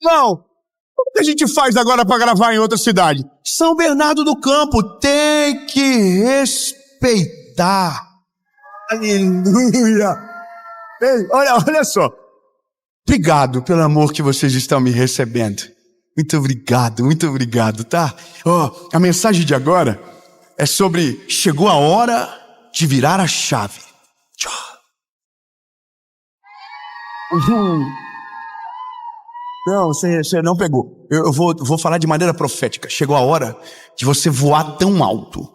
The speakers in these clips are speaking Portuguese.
Não. Como que a gente faz agora para gravar em outra cidade? São Bernardo do Campo. Tem que respeitar. Aleluia. Ei, olha só. Obrigado pelo amor que vocês estão me recebendo. Muito obrigado, tá? A mensagem de agora é sobre chegou a hora de virar a chave. Não, você não pegou. Eu vou falar de maneira profética. Chegou a hora de você voar tão alto,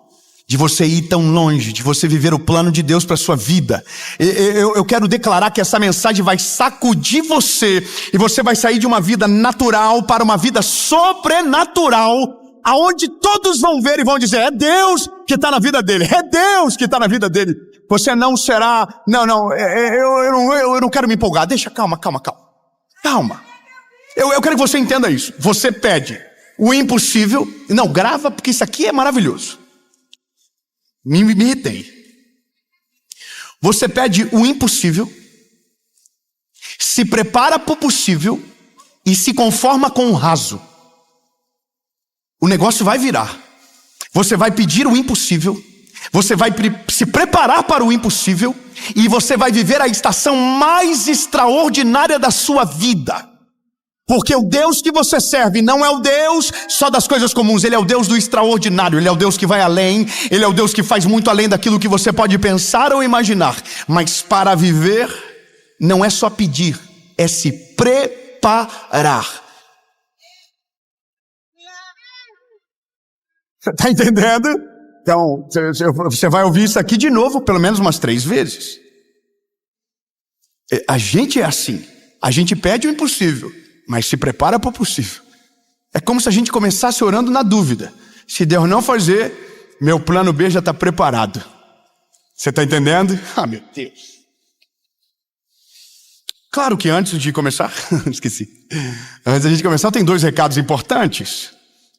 de você ir tão longe, de você viver o plano de Deus para sua vida. Eu quero declarar que essa mensagem vai sacudir você, e você vai sair de uma vida natural para uma vida sobrenatural, aonde todos vão ver e vão dizer, é Deus que está na vida dele, é Deus que está na vida dele. Você não será, eu não quero me empolgar, deixa, calma. Eu quero que você entenda isso. Você pede o impossível, não, grava porque isso aqui é maravilhoso. Me irritei. Você pede o impossível, se prepara para o possível e se conforma com o raso. O negócio vai virar. Você vai pedir o impossível, você vai se preparar para o impossível e você vai viver a estação mais extraordinária da sua vida. Porque o Deus que você serve não é o Deus só das coisas comuns, Ele é o Deus do extraordinário, Ele é o Deus que vai além, Ele é o Deus que faz muito além daquilo que você pode pensar ou imaginar. Mas para viver, não é só pedir, é se preparar. Está entendendo? Então, você vai ouvir isso aqui de novo, pelo menos umas 3 vezes. A gente é assim, a gente pede o impossível, mas se prepara para o possível. É como se a gente começasse orando na dúvida. Se Deus não fazer, meu plano B já está preparado. Você está entendendo? Ah, meu Deus. Claro que antes de começar, esqueci. Antes da gente começar, tem 2 recados importantes.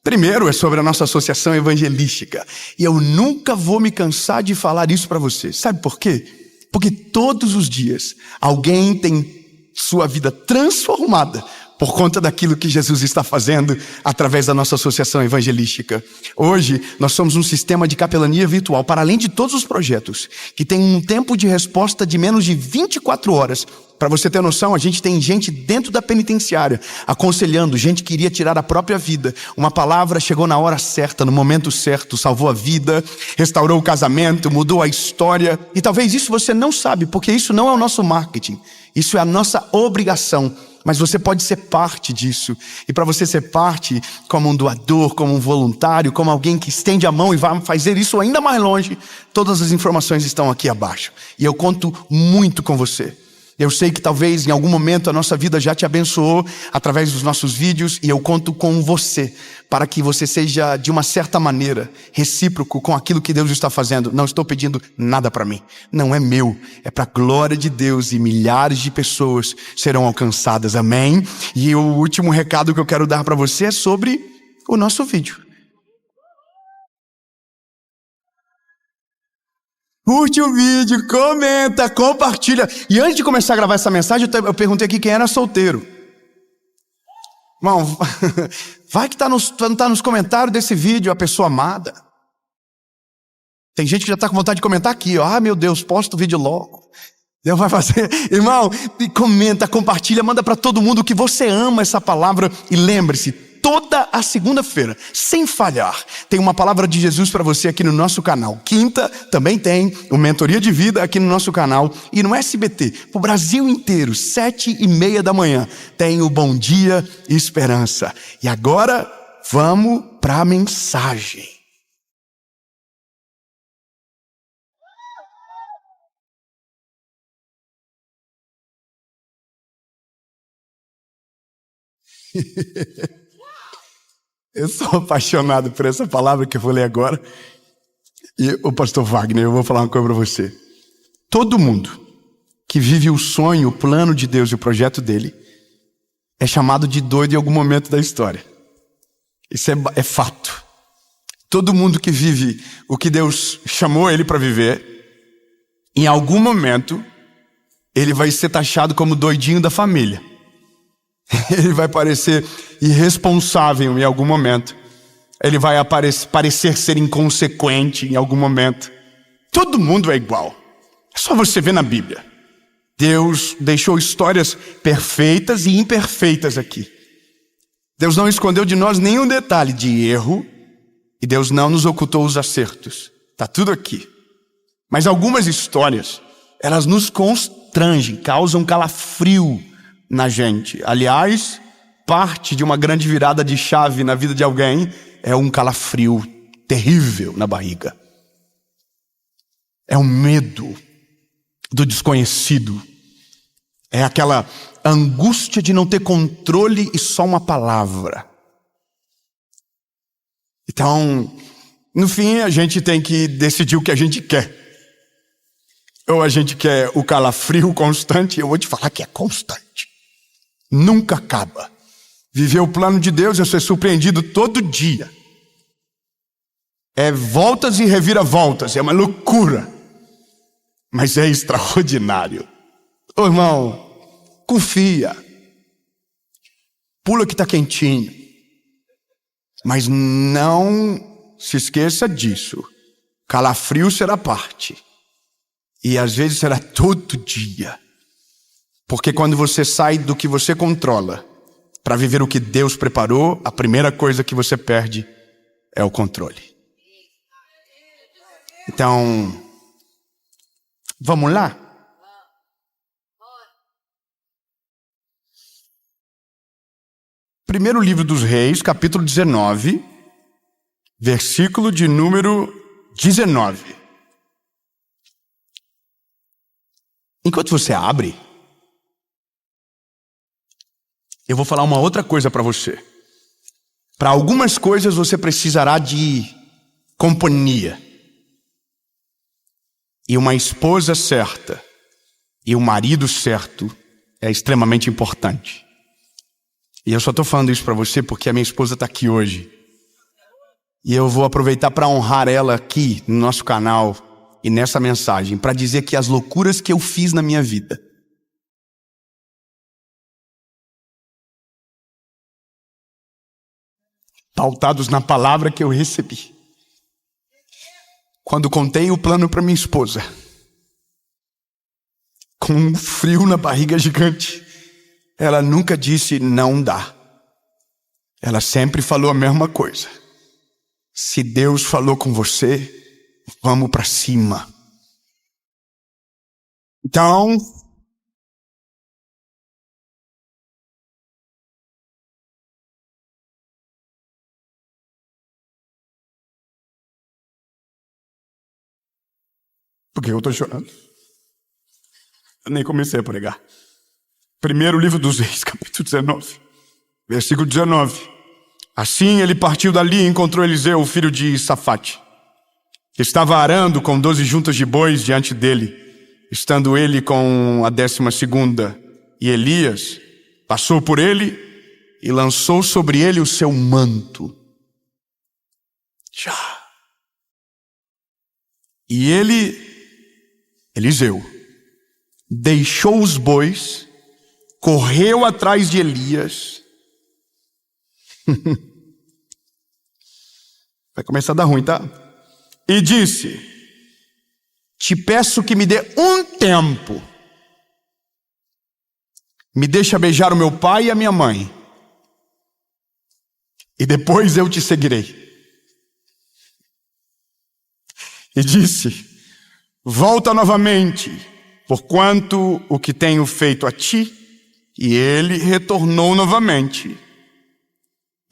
Primeiro é sobre a nossa associação evangelística. E eu nunca vou me cansar de falar isso para você. Sabe por quê? Porque todos os dias alguém tem sua vida transformada por conta daquilo que Jesus está fazendo através da nossa associação evangelística. Hoje, nós somos um sistema de capelania virtual, para além de todos os projetos, que tem um tempo de resposta de menos de 24 horas. Para você ter noção, a gente tem gente dentro da penitenciária, aconselhando, gente que iria tirar a própria vida. Uma palavra chegou na hora certa, no momento certo, salvou a vida, restaurou o casamento, mudou a história. E talvez isso você não sabe, porque isso não é o nosso marketing. Isso é a nossa obrigação. Mas você pode ser parte disso. E para você ser parte, como um doador, como um voluntário, como alguém que estende a mão e vai fazer isso ainda mais longe, todas as informações estão aqui abaixo. E eu conto muito com você. Eu sei que talvez em algum momento a nossa vida já te abençoou através dos nossos vídeos, e eu conto com você para que você seja, de uma certa maneira, recíproco com aquilo que Deus está fazendo. Não estou pedindo nada para mim, não é meu, é para a glória de Deus, e milhares de pessoas serão alcançadas, amém? E o último recado que eu quero dar para você é sobre o nosso vídeo. Curte o vídeo, comenta, compartilha. E antes de começar a gravar essa mensagem, eu perguntei aqui quem era solteiro. Irmão, vai que tá nos comentários desse vídeo a pessoa amada. Tem gente que já está com vontade de comentar aqui, ó. Ah, meu Deus, posta o vídeo logo. Deus vai fazer. Irmão, comenta, compartilha, manda para todo mundo que você ama essa palavra. E lembre-se, toda a segunda-feira, sem falhar, tem uma palavra de Jesus para você aqui no nosso canal. Quinta também tem o Mentoria de Vida aqui no nosso canal. E no SBT, para o Brasil inteiro, 7h30 da manhã, tem o Bom Dia Esperança. E agora, vamos para a mensagem. Eu sou apaixonado por essa palavra que eu vou ler agora. E o pastor Wagner, eu vou falar uma coisa para você. Todo mundo que vive o sonho, o plano de Deus e o projeto dele é chamado de doido em algum momento da história. Isso é fato. Todo mundo que vive o que Deus chamou ele para viver, em algum momento ele vai ser taxado como doidinho da família. Ele vai parecer irresponsável em algum momento. Ele vai parecer ser inconsequente em algum momento. Todo mundo é igual. É só você ver na Bíblia. Deus deixou histórias perfeitas e imperfeitas aqui. Deus não escondeu de nós nenhum detalhe de erro e Deus não nos ocultou os acertos. Está tudo aqui. Mas algumas histórias, elas nos constrangem, causam calafrio na gente. Aliás, parte de uma grande virada de chave na vida de alguém é um calafrio terrível na barriga. É um medo do desconhecido. É aquela angústia de não ter controle e só uma palavra. Então, no fim, a gente tem que decidir o que a gente quer. Ou a gente quer o calafrio constante, eu vou te falar que é constante. Nunca acaba. Viver o plano de Deus é ser surpreendido todo dia. É voltas e reviravoltas, é uma loucura. Mas é extraordinário. Ô irmão, confia. Pula que está quentinho. Mas não se esqueça disso. Calafrio será parte. E às vezes será todo dia. Porque quando você sai do que você controla para viver o que Deus preparou, a primeira coisa que você perde é o controle. Então, vamos lá? Primeiro livro dos Reis, capítulo 19, versículo de número 19. Enquanto você abre, eu vou falar uma outra coisa para você. Para algumas coisas você precisará de companhia. E uma esposa certa e um marido certo é extremamente importante. E eu só estou falando isso para você porque a minha esposa está aqui hoje. E eu vou aproveitar para honrar ela aqui no nosso canal e nessa mensagem, para dizer que as loucuras que eu fiz na minha vida, pautados na palavra que eu recebi, quando contei o plano para minha esposa, com um frio na barriga gigante, ela nunca disse não dá. Ela sempre falou a mesma coisa. Se Deus falou com você, vamos para cima. Então, por que eu estou chorando? Eu nem comecei a pregar. Primeiro livro dos Reis, capítulo 19, versículo 19. Assim ele partiu dali e encontrou Eliseu, filho de Safate, que estava arando com 12 juntas de bois diante dele, estando ele com a 12ª. E Elias passou por ele e lançou sobre ele o seu manto. Já. E Eliseu, deixou os bois, correu atrás de Elias. Vai começar a dar ruim, tá? E disse: te peço que me dê um tempo. Me deixa beijar o meu pai e a minha mãe. E depois eu te seguirei. E disse: volta novamente, porquanto o que tenho feito a ti. E ele retornou novamente.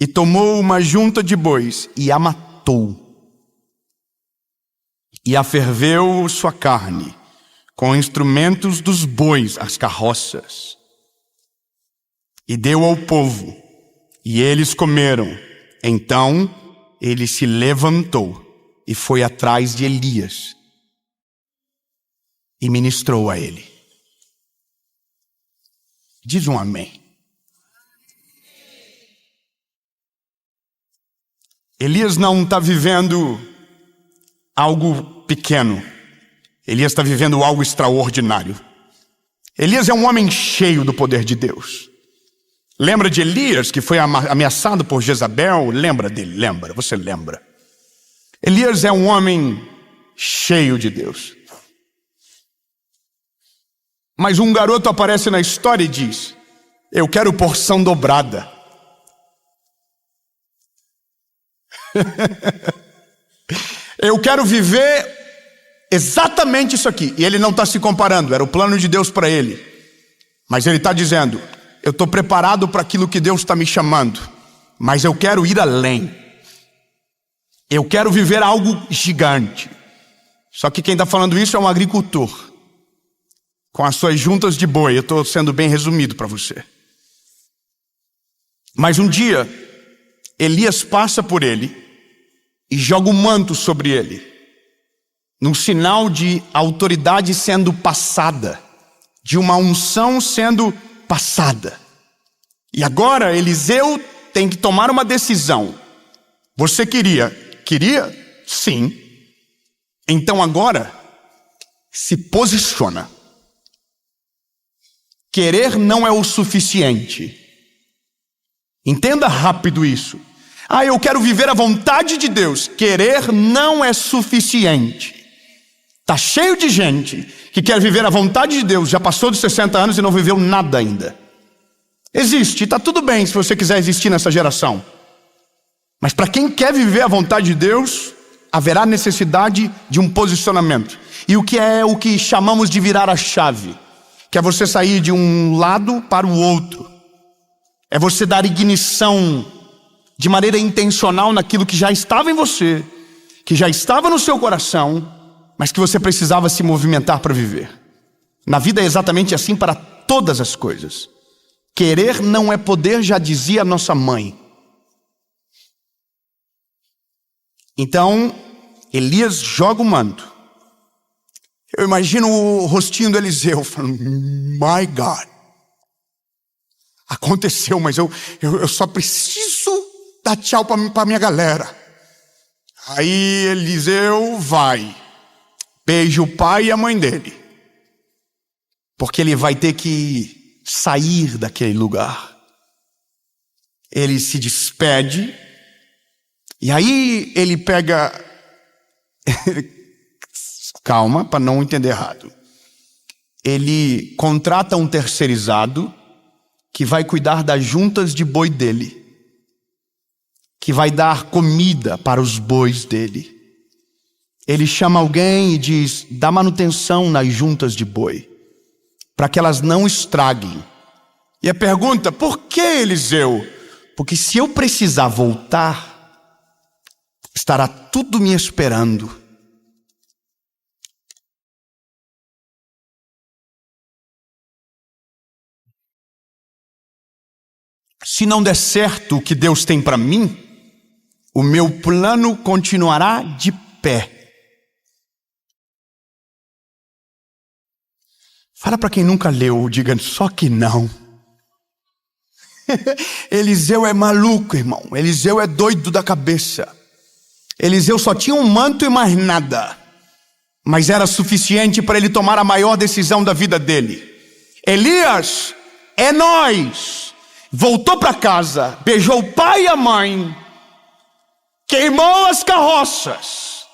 E tomou uma junta de bois e a matou. E aferveu sua carne com instrumentos dos bois, as carroças. E deu ao povo, e eles comeram. Então ele se levantou e foi atrás de Elias e ministrou a ele. Diz um amém. Elias não está vivendo algo pequeno. Elias está vivendo algo extraordinário. Elias é um homem cheio do poder de Deus. Lembra de Elias, que foi ameaçado por Jezabel? Lembra dele? Lembra, você lembra. Elias é um homem cheio de Deus. Mas um garoto aparece na história e diz: eu quero porção dobrada. Eu quero viver exatamente isso aqui. E ele não está se comparando, era o plano de Deus para ele. Mas ele está dizendo: eu estou preparado para aquilo que Deus está me chamando, mas eu quero ir além. Eu quero viver algo gigante. Só que quem está falando isso é um agricultor, com as suas juntas de boi. Eu estou sendo bem resumido para você. Mas um dia, Elias passa por ele e joga um manto sobre ele, num sinal de autoridade sendo passada, de uma unção sendo passada. E agora Eliseu tem que tomar uma decisão. Você queria? Queria? Sim. Então agora se posiciona. Querer não é o suficiente. Entenda rápido isso. Eu quero viver a vontade de Deus. Querer não é suficiente. Está cheio de gente que quer viver a vontade de Deus, já passou dos 60 anos e não viveu nada ainda. Existe, está tudo bem se você quiser existir nessa geração. Mas para quem quer viver a vontade de Deus, haverá necessidade de um posicionamento. E o que é o que chamamos de virar a chave? Que é você sair de um lado para o outro. É você dar ignição de maneira intencional naquilo que já estava em você, que já estava no seu coração, mas que você precisava se movimentar para viver. Na vida é exatamente assim para todas as coisas. Querer não é poder, já dizia a nossa mãe. Então, Elias joga o manto. Eu imagino o rostinho do Eliseu falando: my God, aconteceu, mas eu só preciso dar tchau para minha galera. Aí Eliseu vai, beija o pai e a mãe dele, porque ele vai ter que sair daquele lugar. Ele se despede, e aí ele pega calma, para não entender errado. Ele contrata um terceirizado que vai cuidar das juntas de boi dele, que vai dar comida para os bois dele. Ele chama alguém e diz: dá manutenção nas juntas de boi, para que elas não estraguem. E a pergunta: por que, Eliseu? Porque se eu precisar voltar, estará tudo me esperando. Se não der certo o que Deus tem para mim, o meu plano continuará de pé. Fala para quem nunca leu, diga só que não. Eliseu é maluco, irmão. Eliseu é doido da cabeça. Eliseu só tinha um manto e mais nada, mas era suficiente para ele tomar a maior decisão da vida dele. Elias, é nós. Voltou para casa, beijou o pai e a mãe, queimou as carroças,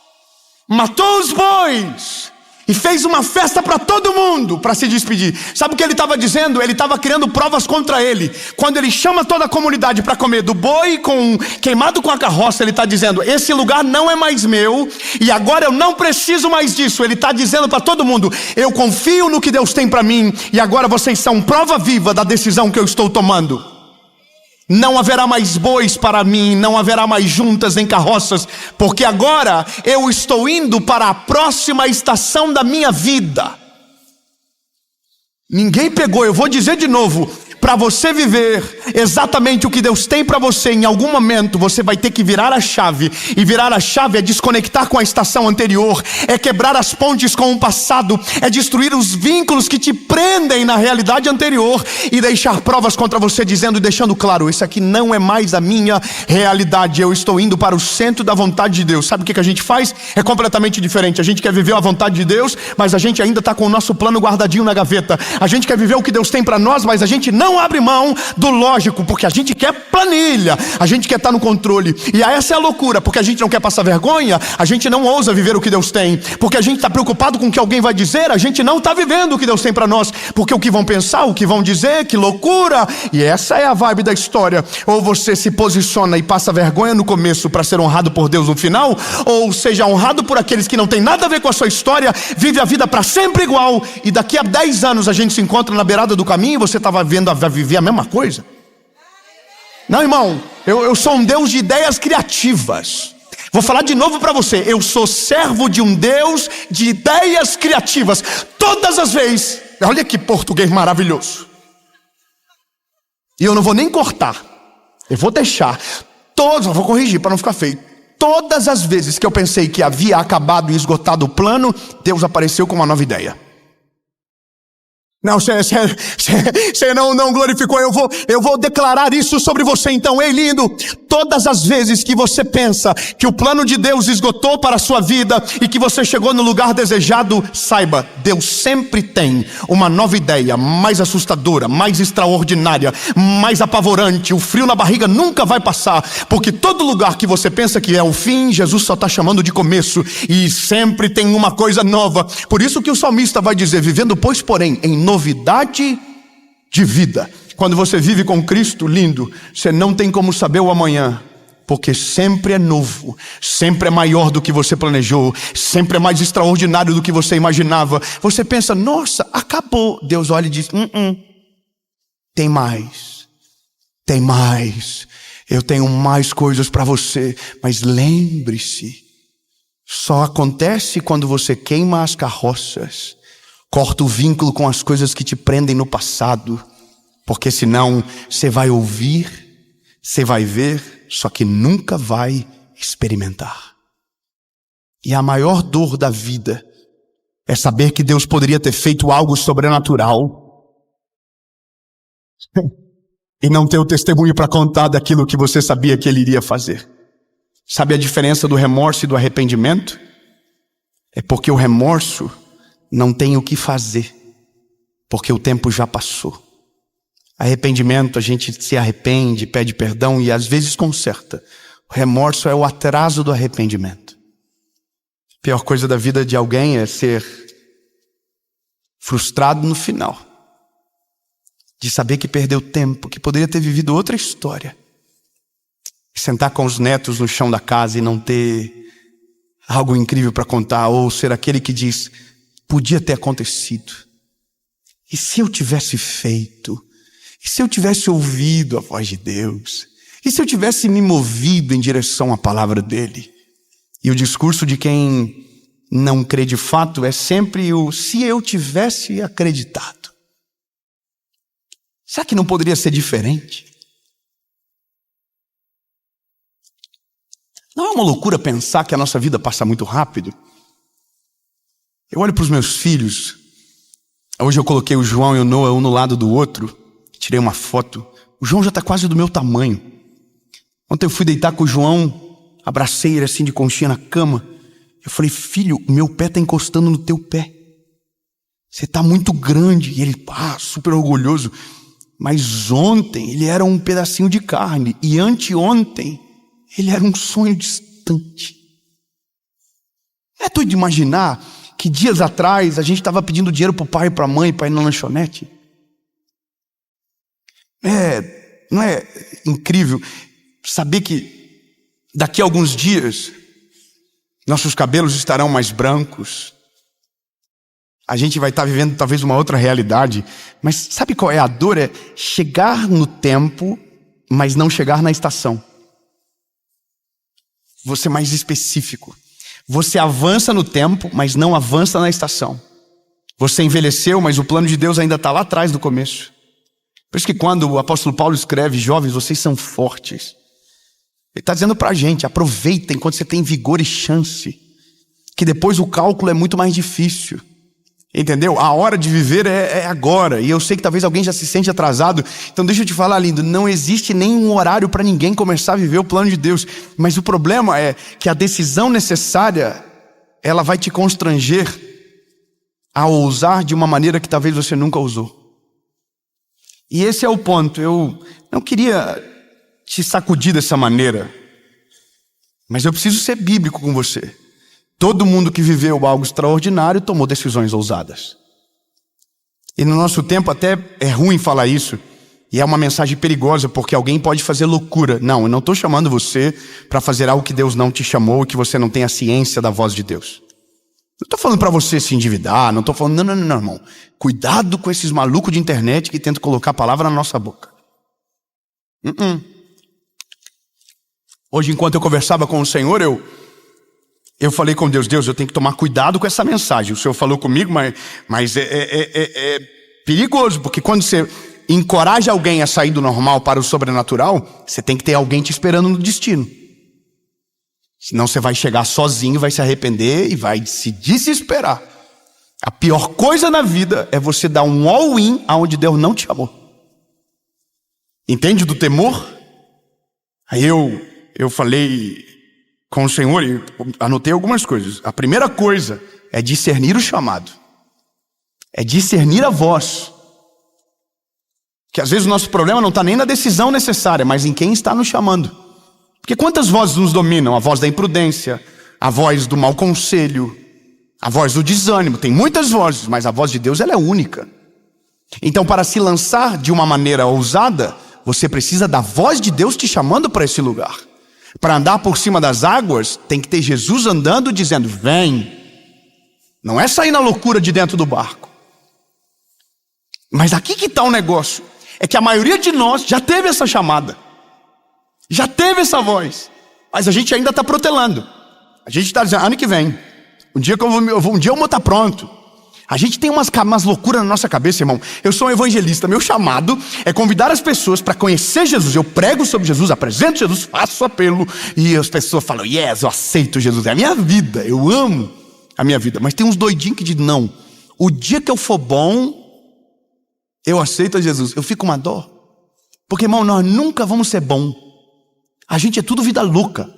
matou os bois e fez uma festa para todo mundo para se despedir. Sabe o que ele estava dizendo? Ele estava criando provas contra ele. Quando ele chama toda a comunidade para comer do boi queimado com a carroça, ele está dizendo: esse lugar não é mais meu e agora eu não preciso mais disso. Ele está dizendo para todo mundo: eu confio no que Deus tem para mim e agora vocês são prova viva da decisão que eu estou tomando. Não haverá mais bois para mim, não haverá mais juntas nem carroças, porque agora eu estou indo para a próxima estação da minha vida. Ninguém pegou, eu vou dizer de novo: para você viver exatamente o que Deus tem para você, em algum momento você vai ter que virar a chave. E virar a chave é desconectar com a estação anterior, é quebrar as pontes com o passado, é destruir os vínculos que te prendem na realidade anterior e deixar provas contra você, dizendo e deixando claro: isso aqui não é mais a minha realidade, eu estou indo para o centro da vontade de Deus. Sabe o que a gente faz? É completamente diferente. A gente quer viver a vontade de Deus, mas a gente ainda está com o nosso plano guardadinho na gaveta. A gente quer viver o que Deus tem para nós, mas a gente não não abre mão do lógico, porque a gente quer planilha, a gente quer estar no controle. E essa é a loucura, porque a gente não quer passar vergonha, a gente não ousa viver o que Deus tem, porque a gente está preocupado com o que alguém vai dizer, a gente não está vivendo o que Deus tem para nós, porque o que vão pensar, o que vão dizer, que loucura. E essa é a vibe da história. Ou você se posiciona e passa vergonha no começo para ser honrado por Deus no final, ou seja honrado por aqueles que não tem nada a ver com a sua história, vive a vida para sempre igual, e daqui a 10 anos a gente se encontra na beirada do caminho e você estava vai viver a mesma coisa. Não, irmão, eu sou um Deus de ideias criativas. Vou falar de novo para você, eu sou servo de um Deus de ideias criativas. Todas as vezes, olha que português maravilhoso. E eu não vou nem cortar, eu vou deixar todos, eu vou corrigir para não ficar feio. Todas as vezes que eu pensei que havia acabado e esgotado o plano, Deus apareceu com uma nova ideia. Não, você não glorificou, eu vou declarar isso sobre você então. Ei, lindo, todas as vezes que você pensa que o plano de Deus esgotou para a sua vida e que você chegou no lugar desejado, saiba, Deus sempre tem uma nova ideia, mais assustadora, mais extraordinária, mais apavorante. O frio na barriga nunca vai passar, porque todo lugar que você pensa que é o fim, Jesus só está chamando de começo, e sempre tem uma coisa nova. Por isso que o salmista vai dizer, vivendo pois porém em novidade de vida. Quando você vive com Cristo, lindo, você não tem como saber o amanhã, porque sempre é novo, sempre é maior do que você planejou, sempre é mais extraordinário do que você imaginava. Você pensa, nossa, acabou. Deus olha e diz, tem mais, eu tenho mais coisas para você. Mas lembre-se, só acontece quando você queima as carroças, corta o vínculo com as coisas que te prendem no passado, porque senão você vai ouvir, você vai ver, só que nunca vai experimentar. E a maior dor da vida é saber que Deus poderia ter feito algo sobrenatural e não ter o testemunho para contar daquilo que você sabia que Ele iria fazer. Sabe a diferença do remorso e do arrependimento? É porque o remorso não tem o que fazer, porque o tempo já passou. Arrependimento, a gente se arrepende, pede perdão e às vezes conserta. O remorso é o atraso do arrependimento. A pior coisa da vida de alguém é ser frustrado no final, de saber que perdeu tempo, que poderia ter vivido outra história, sentar com os netos no chão da casa e não ter algo incrível para contar, ou ser aquele que diz, podia ter acontecido. E se eu tivesse feito? E se eu tivesse ouvido a voz de Deus? E se eu tivesse me movido em direção à palavra dele? E o discurso de quem não crê de fato é sempre o se eu tivesse acreditado. Será que não poderia ser diferente? Não é uma loucura pensar que a nossa vida passa muito rápido? Eu olho para os meus filhos. Hoje eu coloquei o João e o Noah um no lado do outro. Tirei uma foto. O João já está quase do meu tamanho. Ontem eu fui deitar com o João, abracei ele assim de conchinha na cama. Eu falei, filho, meu pé está encostando no teu pé. Você está muito grande. E ele, super orgulhoso. Mas ontem ele era um pedacinho de carne. E anteontem ele era um sonho distante. É doido de imaginar que dias atrás a gente estava pedindo dinheiro para o pai e para a mãe para ir na lanchonete. Não é incrível saber que daqui a alguns dias nossos cabelos estarão mais brancos, a gente vai estar vivendo talvez uma outra realidade, mas sabe qual é a dor? É chegar no tempo, mas não chegar na estação. Vou ser mais específico. Você avança no tempo, mas não avança na estação. Você envelheceu, mas o plano de Deus ainda está lá atrás do começo. Por isso que quando o apóstolo Paulo escreve, jovens, vocês são fortes, ele está dizendo para a gente, aproveitem enquanto você tem vigor e chance, que depois o cálculo é muito mais difícil. Entendeu? A hora de viver é agora. E eu sei que talvez alguém já se sente atrasado. Então deixa eu te falar, lindo, não existe nenhum horário para ninguém começar a viver o plano de Deus. Mas o problema é que a decisão necessária, ela vai te constranger a ousar de uma maneira que talvez você nunca ousou. E esse é o ponto. Eu não queria te sacudir dessa maneira, mas eu preciso ser bíblico com você. Todo mundo que viveu algo extraordinário tomou decisões ousadas. E no nosso tempo até é ruim falar isso, e é uma mensagem perigosa, porque alguém pode fazer loucura. Não, eu não estou chamando você para fazer algo que Deus não te chamou, que você não tem a ciência da voz de Deus. Não estou falando para você se endividar, não estou falando, não, irmão. Cuidado com esses malucos de internet que tentam colocar a palavra na nossa boca. Hoje, enquanto eu conversava com o Senhor, eu falei com Deus, eu tenho que tomar cuidado com essa mensagem. O Senhor falou comigo, mas é perigoso, porque quando você encoraja alguém a sair do normal para o sobrenatural, você tem que ter alguém te esperando no destino. Senão você vai chegar sozinho, vai se arrepender e vai se desesperar. A pior coisa na vida é você dar um all-in aonde Deus não te chamou. Entende do temor? Aí eu falei com o Senhor e anotei algumas coisas. A primeira coisa é discernir o chamado. É discernir a voz. Que às vezes o nosso problema não está nem na decisão necessária, mas em quem está nos chamando. Porque quantas vozes nos dominam? A voz da imprudência, a voz do mau conselho, a voz do desânimo. Tem muitas vozes, mas a voz de Deus ela é única. Então, para se lançar de uma maneira ousada, você precisa da voz de Deus te chamando para esse lugar. Para andar por cima das águas, tem que ter Jesus andando dizendo, vem. Não é sair na loucura de dentro do barco. Mas aqui que está o negócio. É que a maioria de nós já teve essa chamada. Já teve essa voz. Mas a gente ainda está protelando. A gente está dizendo, ano que vem. Um dia eu vou estar pronto. A gente tem umas loucuras na nossa cabeça, irmão. Eu sou um evangelista. Meu chamado é convidar as pessoas para conhecer Jesus. Eu prego sobre Jesus, apresento Jesus, faço apelo. E as pessoas falam, yes, eu aceito Jesus. É a minha vida, eu amo a minha vida. Mas tem uns doidinhos que dizem, não. O dia que eu for bom, eu aceito a Jesus. Eu fico com uma dó. Porque, irmão, nós nunca vamos ser bom. A gente é tudo vida louca.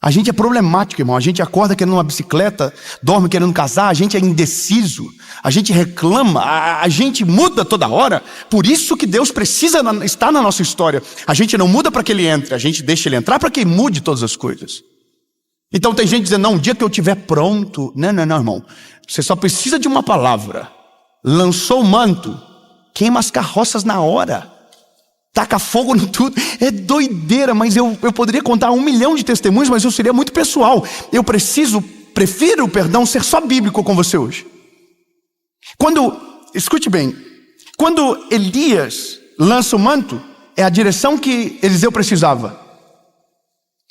A gente é problemático, irmão. A gente acorda querendo uma bicicleta, dorme querendo casar, a gente é indeciso, a gente reclama, a gente muda toda hora. Por isso que Deus precisa estar na nossa história. A gente não muda para que Ele entre, a gente deixa Ele entrar para que Ele mude todas as coisas. Então tem gente dizendo, não, um dia que eu estiver pronto. Não, irmão. Você só precisa de uma palavra. Lançou o manto, queima as carroças na hora. Taca fogo no tudo. É doideira, mas eu poderia contar 1 milhão de testemunhos, mas eu seria muito pessoal. Eu prefiro, ser só bíblico com você hoje. Escute bem, quando Elias lança o manto, é a direção que Eliseu precisava.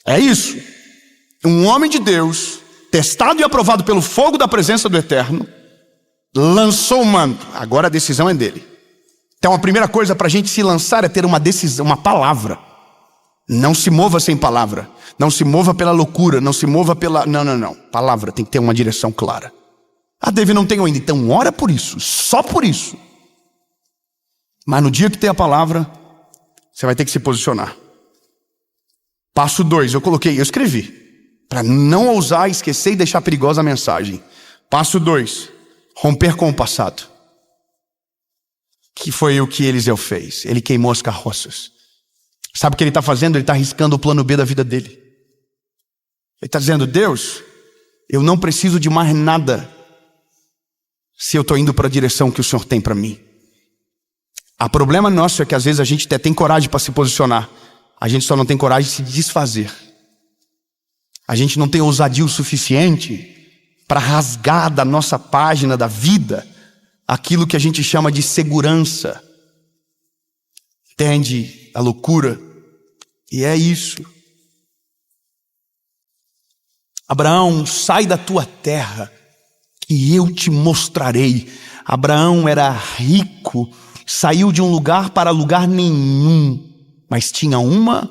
É isso. Um homem de Deus, testado e aprovado pelo fogo da presença do Eterno, lançou o manto. Agora a decisão é dele. Então a primeira coisa para a gente se lançar é ter uma decisão, uma palavra. Não se mova sem palavra. Não se mova pela loucura, não se mova pela... Não. Palavra tem que ter uma direção clara. David, não tenho ainda. Então ora por isso, só por isso. Mas no dia que tem a palavra, você vai ter que se posicionar. Passo 2, eu escrevi. Para não ousar, esquecer e deixar perigosa a mensagem. Passo 2, romper com o passado. Que foi o que Eliseu fez. Ele queimou as carroças. Sabe o que ele está fazendo? Ele está arriscando o plano B da vida dele. Ele está dizendo, Deus, eu não preciso de mais nada se eu estou indo para a direção que o Senhor tem para mim. O problema nosso é que às vezes a gente até tem coragem para se posicionar. A gente só não tem coragem de se desfazer. A gente não tem ousadia o suficiente para rasgar da nossa página da vida aquilo que a gente chama de segurança. Entende a loucura? E é isso. Abraão, sai da tua terra, que eu te mostrarei. Abraão era rico, saiu de um lugar para lugar nenhum, mas tinha uma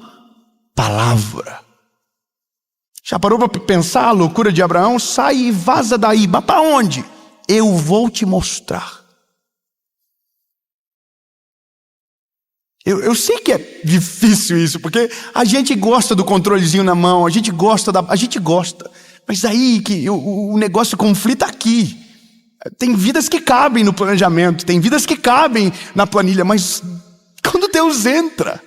palavra. Já parou para pensar a loucura de Abraão? Sai e vaza daí. Mas para onde? Eu vou te mostrar. Eu sei que é difícil isso, porque a gente gosta do controlezinho na mão, a gente gosta, mas aí que o negócio conflita aqui. Tem vidas que cabem no planejamento, tem vidas que cabem na planilha, mas Quando Deus entra,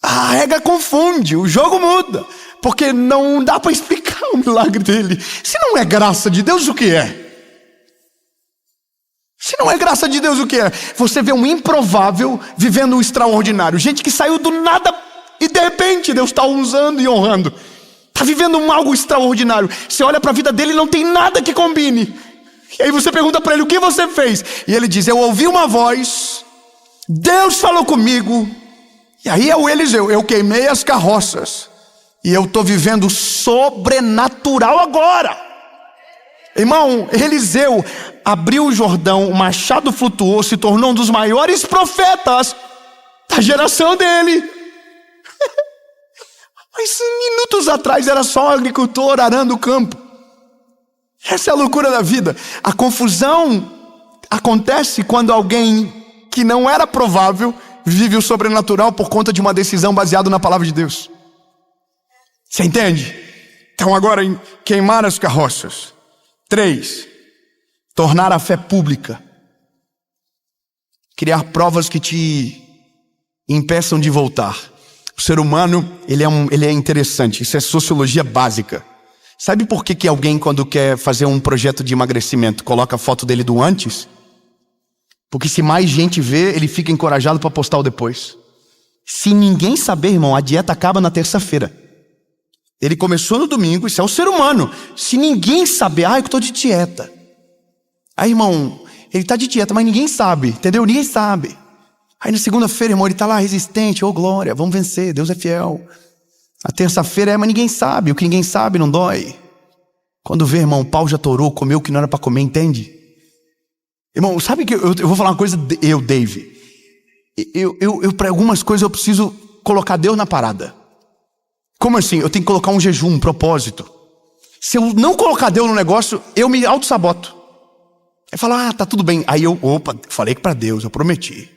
a regra confunde, o jogo muda, porque não dá para explicar o milagre dele. Se não é graça de Deus, o que é? Se não é graça de Deus, o que é? Você vê um improvável vivendo um extraordinário. Gente que saiu do nada e de repente Deus está usando e honrando. Está vivendo algo extraordinário. Você olha para a vida dele e não tem nada que combine. E aí você pergunta para ele, o que você fez? E ele diz, eu ouvi uma voz, Deus falou comigo. E aí é o Eliseu, eu queimei as carroças. E eu estou vivendo sobrenatural agora. Irmão, Eliseu abriu o Jordão, o machado flutuou, se tornou um dos maiores profetas da geração dele. Mas minutos atrás era só um agricultor arando o campo. Essa é a loucura da vida. A confusão acontece quando alguém que não era provável vive o sobrenatural por conta de uma decisão baseada na palavra de Deus. Você entende? Então agora em queimar as carroças. 3, tornar a fé pública. Criar provas que te impeçam de voltar. O ser humano, ele é interessante. Isso é sociologia básica. Sabe por que alguém, quando quer fazer um projeto de emagrecimento, coloca a foto dele do antes? Porque se mais gente vê, ele fica encorajado para postar o depois. Se ninguém saber, irmão, a dieta acaba na terça-feira. Ele começou no domingo, isso é o ser humano. Se ninguém saber, eu estou de dieta. Aí, irmão, ele está de dieta, mas ninguém sabe, entendeu? Ninguém sabe. Aí na segunda-feira, irmão, ele está lá resistente, glória, vamos vencer, Deus é fiel. A terça-feira mas ninguém sabe, o que ninguém sabe não dói. Quando vê, irmão, o pau já torou, comeu o que não era para comer, entende? Irmão, sabe que eu vou falar uma coisa, Dave. Para algumas coisas eu preciso colocar Deus na parada. Como assim? Eu tenho que colocar um jejum, um propósito. Se eu não colocar Deus no negócio, eu me auto-saboto. Aí fala, tá tudo bem. Aí falei que para Deus, eu prometi.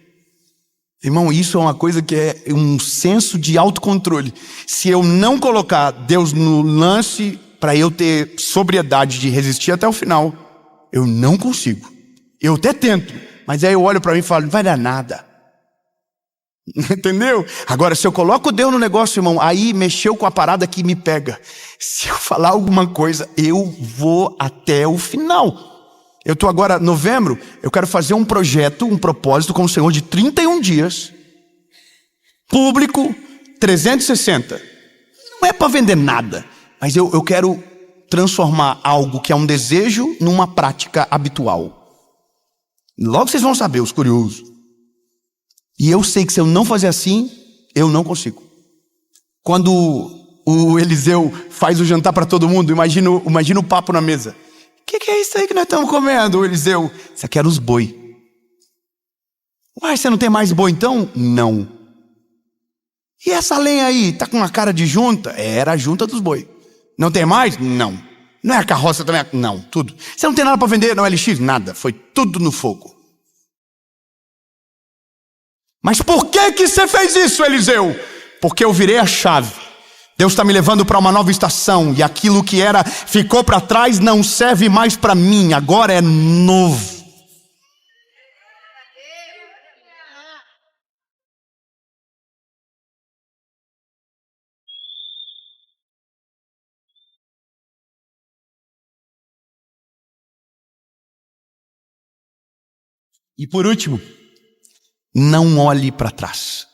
Irmão, isso é uma coisa que é um senso de autocontrole. Se eu não colocar Deus no lance para eu ter sobriedade de resistir até o final, eu não consigo. Eu até tento, mas aí eu olho para mim e falo, não vai dar nada. Entendeu? Agora, se eu coloco Deus no negócio, irmão, aí mexeu com a parada que me pega. Se eu falar alguma coisa, eu vou até o final. Eu estou agora, novembro, eu quero fazer um projeto, um propósito com o Senhor de 31 dias. Público, 360. Não é para vender nada, mas eu quero transformar algo que é um desejo numa prática habitual. Logo vocês vão saber, os curiosos. E eu sei que se eu não fazer assim, eu não consigo. Quando o Eliseu faz o jantar para todo mundo, imagina o papo na mesa. O que é isso aí que nós estamos comendo, Eliseu? Isso aqui era os boi. Uai, você não tem mais boi então? Não. E essa lenha aí, tá com uma cara de junta? Era a junta dos boi. Não tem mais? Não. Não é a carroça também? Não, tudo. Você não tem nada para vender? Não, LX? Nada, foi tudo no fogo. Mas por que você fez isso, Eliseu? Porque eu virei a chave. Deus está me levando para uma nova estação. E aquilo que ficou para trás não serve mais para mim. Agora é novo. E por último, não olhe para trás.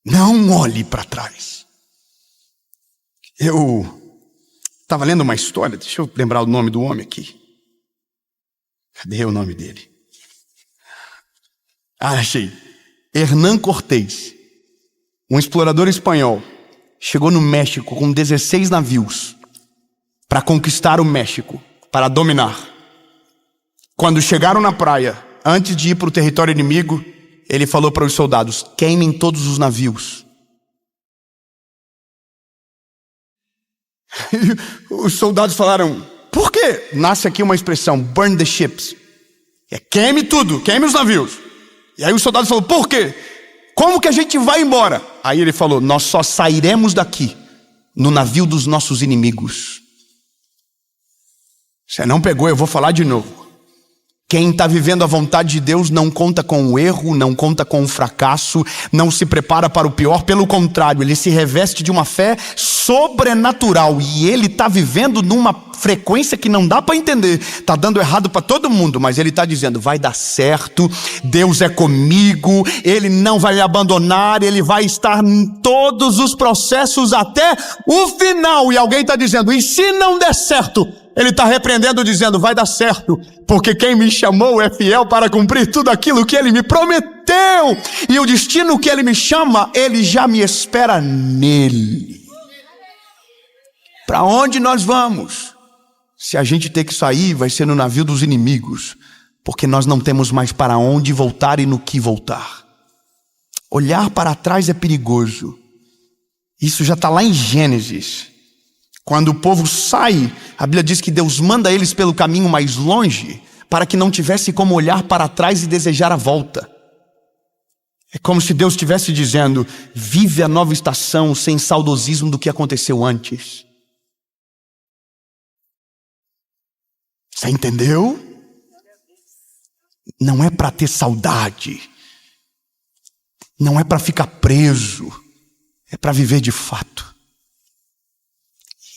Não olhe para trás. Eu estava lendo uma história, deixa eu lembrar o nome do homem aqui. Cadê o nome dele? Achei. Hernán Cortés, um explorador espanhol, chegou no México com 16 navios para conquistar o México, para dominar. Quando chegaram na praia, antes de ir para o território inimigo, ele falou para os soldados, queimem todos os navios. E os soldados falaram, por quê? Nasce aqui uma expressão, burn the ships. Queime tudo, queime os navios. E aí os soldados falaram, por quê? Como que a gente vai embora? Aí ele falou, nós só sairemos daqui no navio dos nossos inimigos. Você não pegou, eu vou falar de novo. Quem está vivendo a vontade de Deus não conta com o erro, não conta com o fracasso, não se prepara para o pior. Pelo contrário, ele se reveste de uma fé sobrenatural. E ele está vivendo numa frequência que não dá para entender. Está dando errado para todo mundo, mas ele está dizendo, vai dar certo, Deus é comigo, Ele não vai me abandonar, Ele vai estar em todos os processos até o final. E alguém está dizendo, e se não der certo? Ele está repreendendo, dizendo, vai dar certo, porque quem me chamou é fiel para cumprir tudo aquilo que Ele me prometeu. E o destino que Ele me chama, Ele já me espera nele. Para onde nós vamos? Se a gente ter que sair, vai ser no navio dos inimigos, porque nós não temos mais para onde voltar e no que voltar. Olhar para trás é perigoso. Isso já está lá em Gênesis. Quando o povo sai, a Bíblia diz que Deus manda eles pelo caminho mais longe, para que não tivesse como olhar para trás e desejar a volta. É como se Deus estivesse dizendo, vive a nova estação sem saudosismo do que aconteceu antes. Você entendeu? Não é para ter saudade. Não é para ficar preso. É para viver de fato.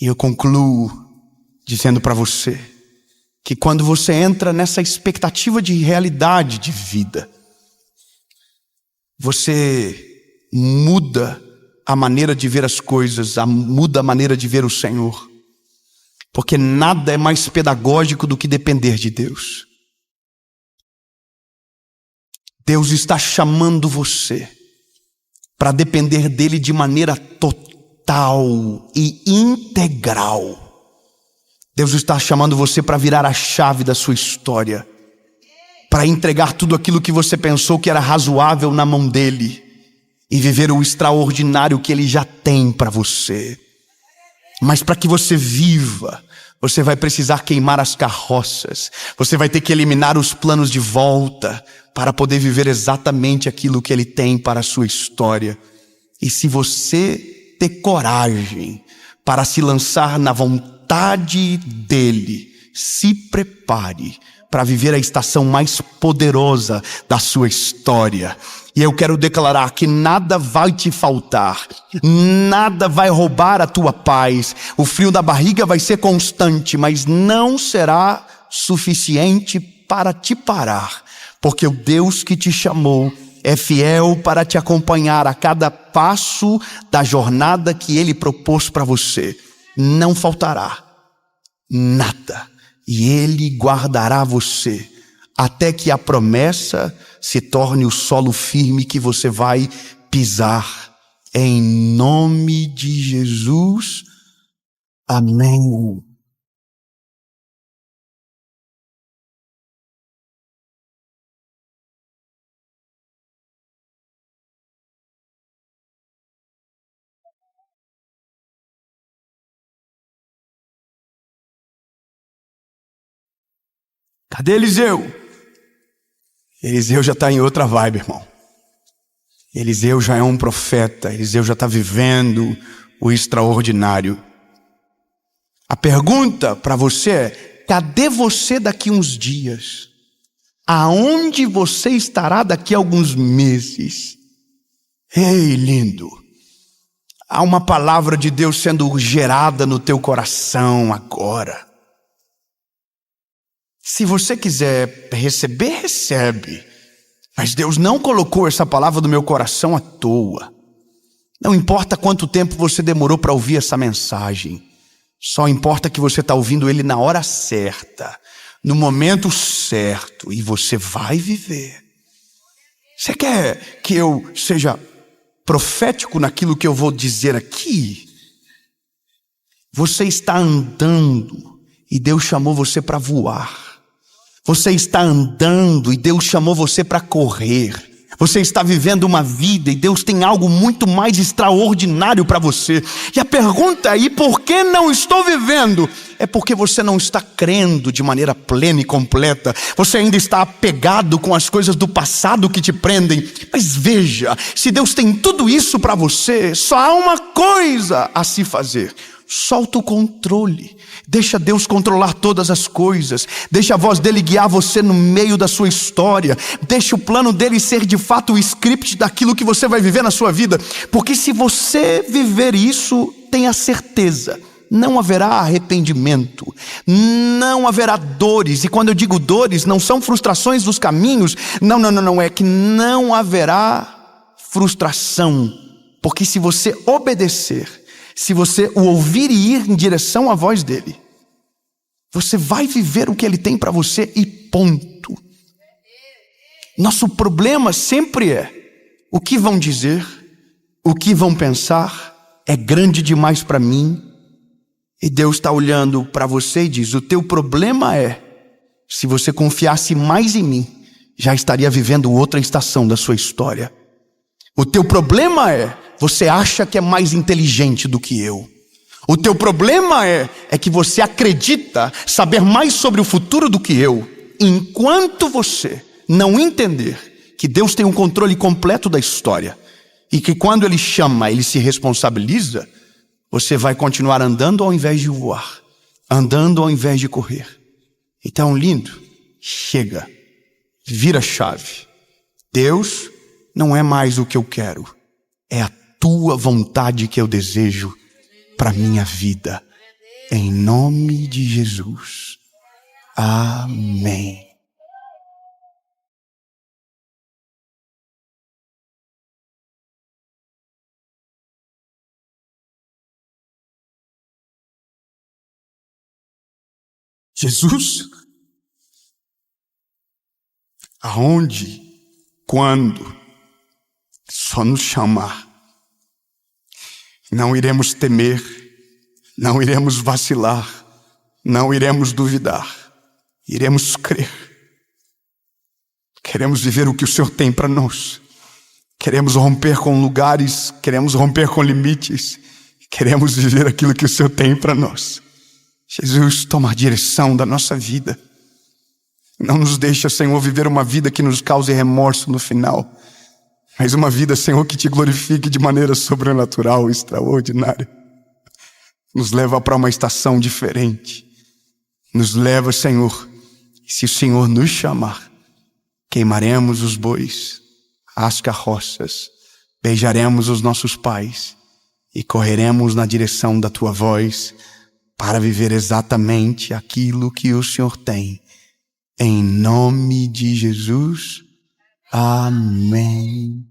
E eu concluo dizendo para você que quando você entra nessa expectativa de realidade de vida, você muda a maneira de ver as coisas, muda a maneira de ver o Senhor. Porque nada é mais pedagógico do que depender de Deus. Deus está chamando você para depender dele de maneira total e integral. Deus está chamando você para virar a chave da sua história, para entregar tudo aquilo que você pensou que era razoável na mão dele e viver o extraordinário que ele já tem para você. Mas para que você viva, você vai precisar queimar as carroças, você vai ter que eliminar os planos de volta para poder viver exatamente aquilo que ele tem para a sua história. E se você ter coragem para se lançar na vontade dele, se prepare para viver a estação mais poderosa da sua história. E eu quero declarar que nada vai te faltar, nada vai roubar a tua paz. O frio da barriga vai ser constante, mas não será suficiente para te parar, porque o Deus que te chamou é fiel para te acompanhar a cada passo da jornada que Ele propôs para você. Não faltará nada, e Ele guardará você até que a promessa se torne o solo firme que você vai pisar. Em nome de Jesus. Amém. Cadê Eliseu? Eliseu já está em outra vibe, irmão. Eliseu já é um profeta. Eliseu já está vivendo o extraordinário. A pergunta para você é, cadê você daqui uns dias? Aonde você estará daqui a alguns meses? Ei, lindo. Há uma palavra de Deus sendo gerada no teu coração agora. Se você quiser receber, recebe. Mas Deus não colocou essa palavra no meu coração à toa. Não importa quanto tempo você demorou para ouvir essa mensagem. Só importa que você está ouvindo ele na hora certa, no momento certo, e você vai viver. Você quer que eu seja profético naquilo que eu vou dizer aqui? Você está andando e Deus chamou você para voar. Você está andando e Deus chamou você para correr. Você está vivendo uma vida e Deus tem algo muito mais extraordinário para você. E a pergunta é, por que não estou vivendo? É porque você não está crendo de maneira plena e completa. Você ainda está apegado com as coisas do passado que te prendem. Mas veja, se Deus tem tudo isso para você, só há uma coisa a se fazer. Solta o controle. Deixa Deus controlar todas as coisas. Deixa a voz dele guiar você no meio da sua história. Deixa o plano dele ser de fato o script daquilo que você vai viver na sua vida. Porque se você viver isso, tenha certeza, não haverá arrependimento, não haverá dores. E quando eu digo dores, não são frustrações dos caminhos. Não, é que não haverá frustração. Porque se você obedecer, se você o ouvir e ir em direção à voz dele, você vai viver o que ele tem para você e ponto. Nosso problema sempre é: o que vão dizer, o que vão pensar, é grande demais para mim. E Deus está olhando para você e diz: o teu problema é, se você confiasse mais em mim, já estaria vivendo outra estação da sua história. O teu problema é, você acha que é mais inteligente do que eu. O teu problema é que você acredita saber mais sobre o futuro do que eu. Enquanto você não entender que Deus tem um controle completo da história e que quando Ele chama, Ele se responsabiliza, você vai continuar andando ao invés de voar, andando ao invés de correr. Então, lindo, chega, vira a chave. Deus não é mais o que eu quero, é a tua vontade que eu desejo para minha vida. Em nome de Jesus. Amém. Jesus? Aonde? Quando? Só nos chamar. Não iremos temer, não iremos vacilar, não iremos duvidar, iremos crer. Queremos viver o que o Senhor tem para nós. Queremos romper com lugares, queremos romper com limites, queremos viver aquilo que o Senhor tem para nós. Jesus, toma a direção da nossa vida. Não nos deixa, Senhor, viver uma vida que nos cause remorso no final, mas uma vida, Senhor, que te glorifique de maneira sobrenatural, extraordinária. Nos leva para uma estação diferente. Nos leva, Senhor, e se o Senhor nos chamar, queimaremos os bois, as carroças, beijaremos os nossos pais e correremos na direção da tua voz para viver exatamente aquilo que o Senhor tem. Em nome de Jesus. Amém.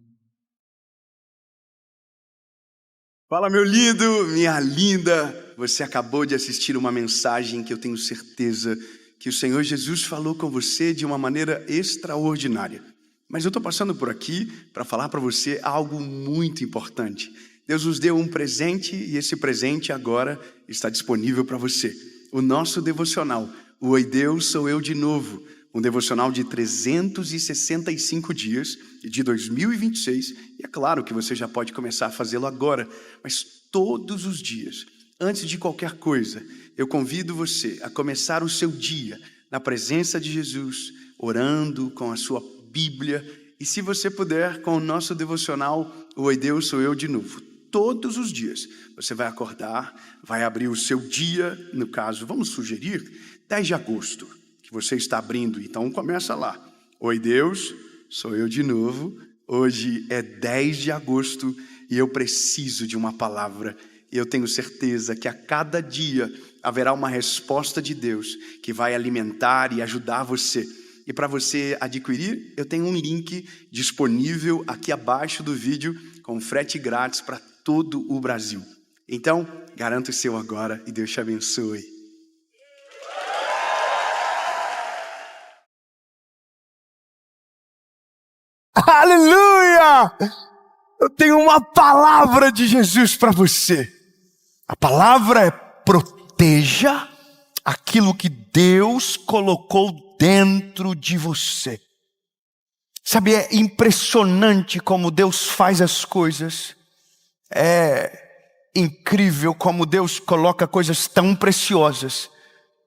Fala, meu lindo, minha linda. Você acabou de assistir uma mensagem que eu tenho certeza que o Senhor Jesus falou com você de uma maneira extraordinária. Mas eu estou passando por aqui para falar para você algo muito importante. Deus nos deu um presente e esse presente agora está disponível para você. O nosso devocional, o Oi Deus, Sou Eu de Novo. Um devocional de 365 dias de 2026. E é claro que você já pode começar a fazê-lo agora, mas todos os dias, antes de qualquer coisa, eu convido você a começar o seu dia na presença de Jesus, orando com a sua Bíblia. E se você puder, com o nosso devocional, o Oi Deus, Sou Eu de Novo. Todos os dias você vai acordar, vai abrir o seu dia, no caso, vamos sugerir, 10 de agosto. Você está abrindo, então começa lá. Oi Deus, sou eu de novo. Hoje é 10 de agosto e eu preciso de uma palavra. E eu tenho certeza que a cada dia haverá uma resposta de Deus que vai alimentar e ajudar você. E para você adquirir, eu tenho um link disponível aqui abaixo do vídeo com frete grátis para todo o Brasil. Então, garanta o seu agora e Deus te abençoe. Aleluia! Eu tenho uma palavra de Jesus para você. A palavra é: proteja aquilo que Deus colocou dentro de você. Sabe, é impressionante como Deus faz as coisas. É incrível como Deus coloca coisas tão preciosas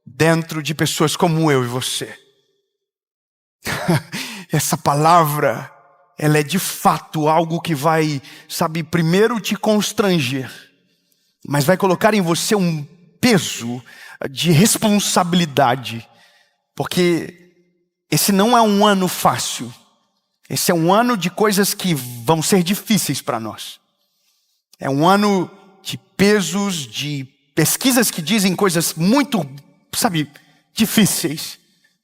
dentro de pessoas como eu e você. Essa palavra, ela é de fato algo que vai, sabe, primeiro te constranger mas vai colocar em você um peso de responsabilidade, porque esse não é um ano fácil. Esse é um ano de coisas que vão ser difíceis para nós. É um ano de pesos, de pesquisas que dizem coisas muito, difíceis.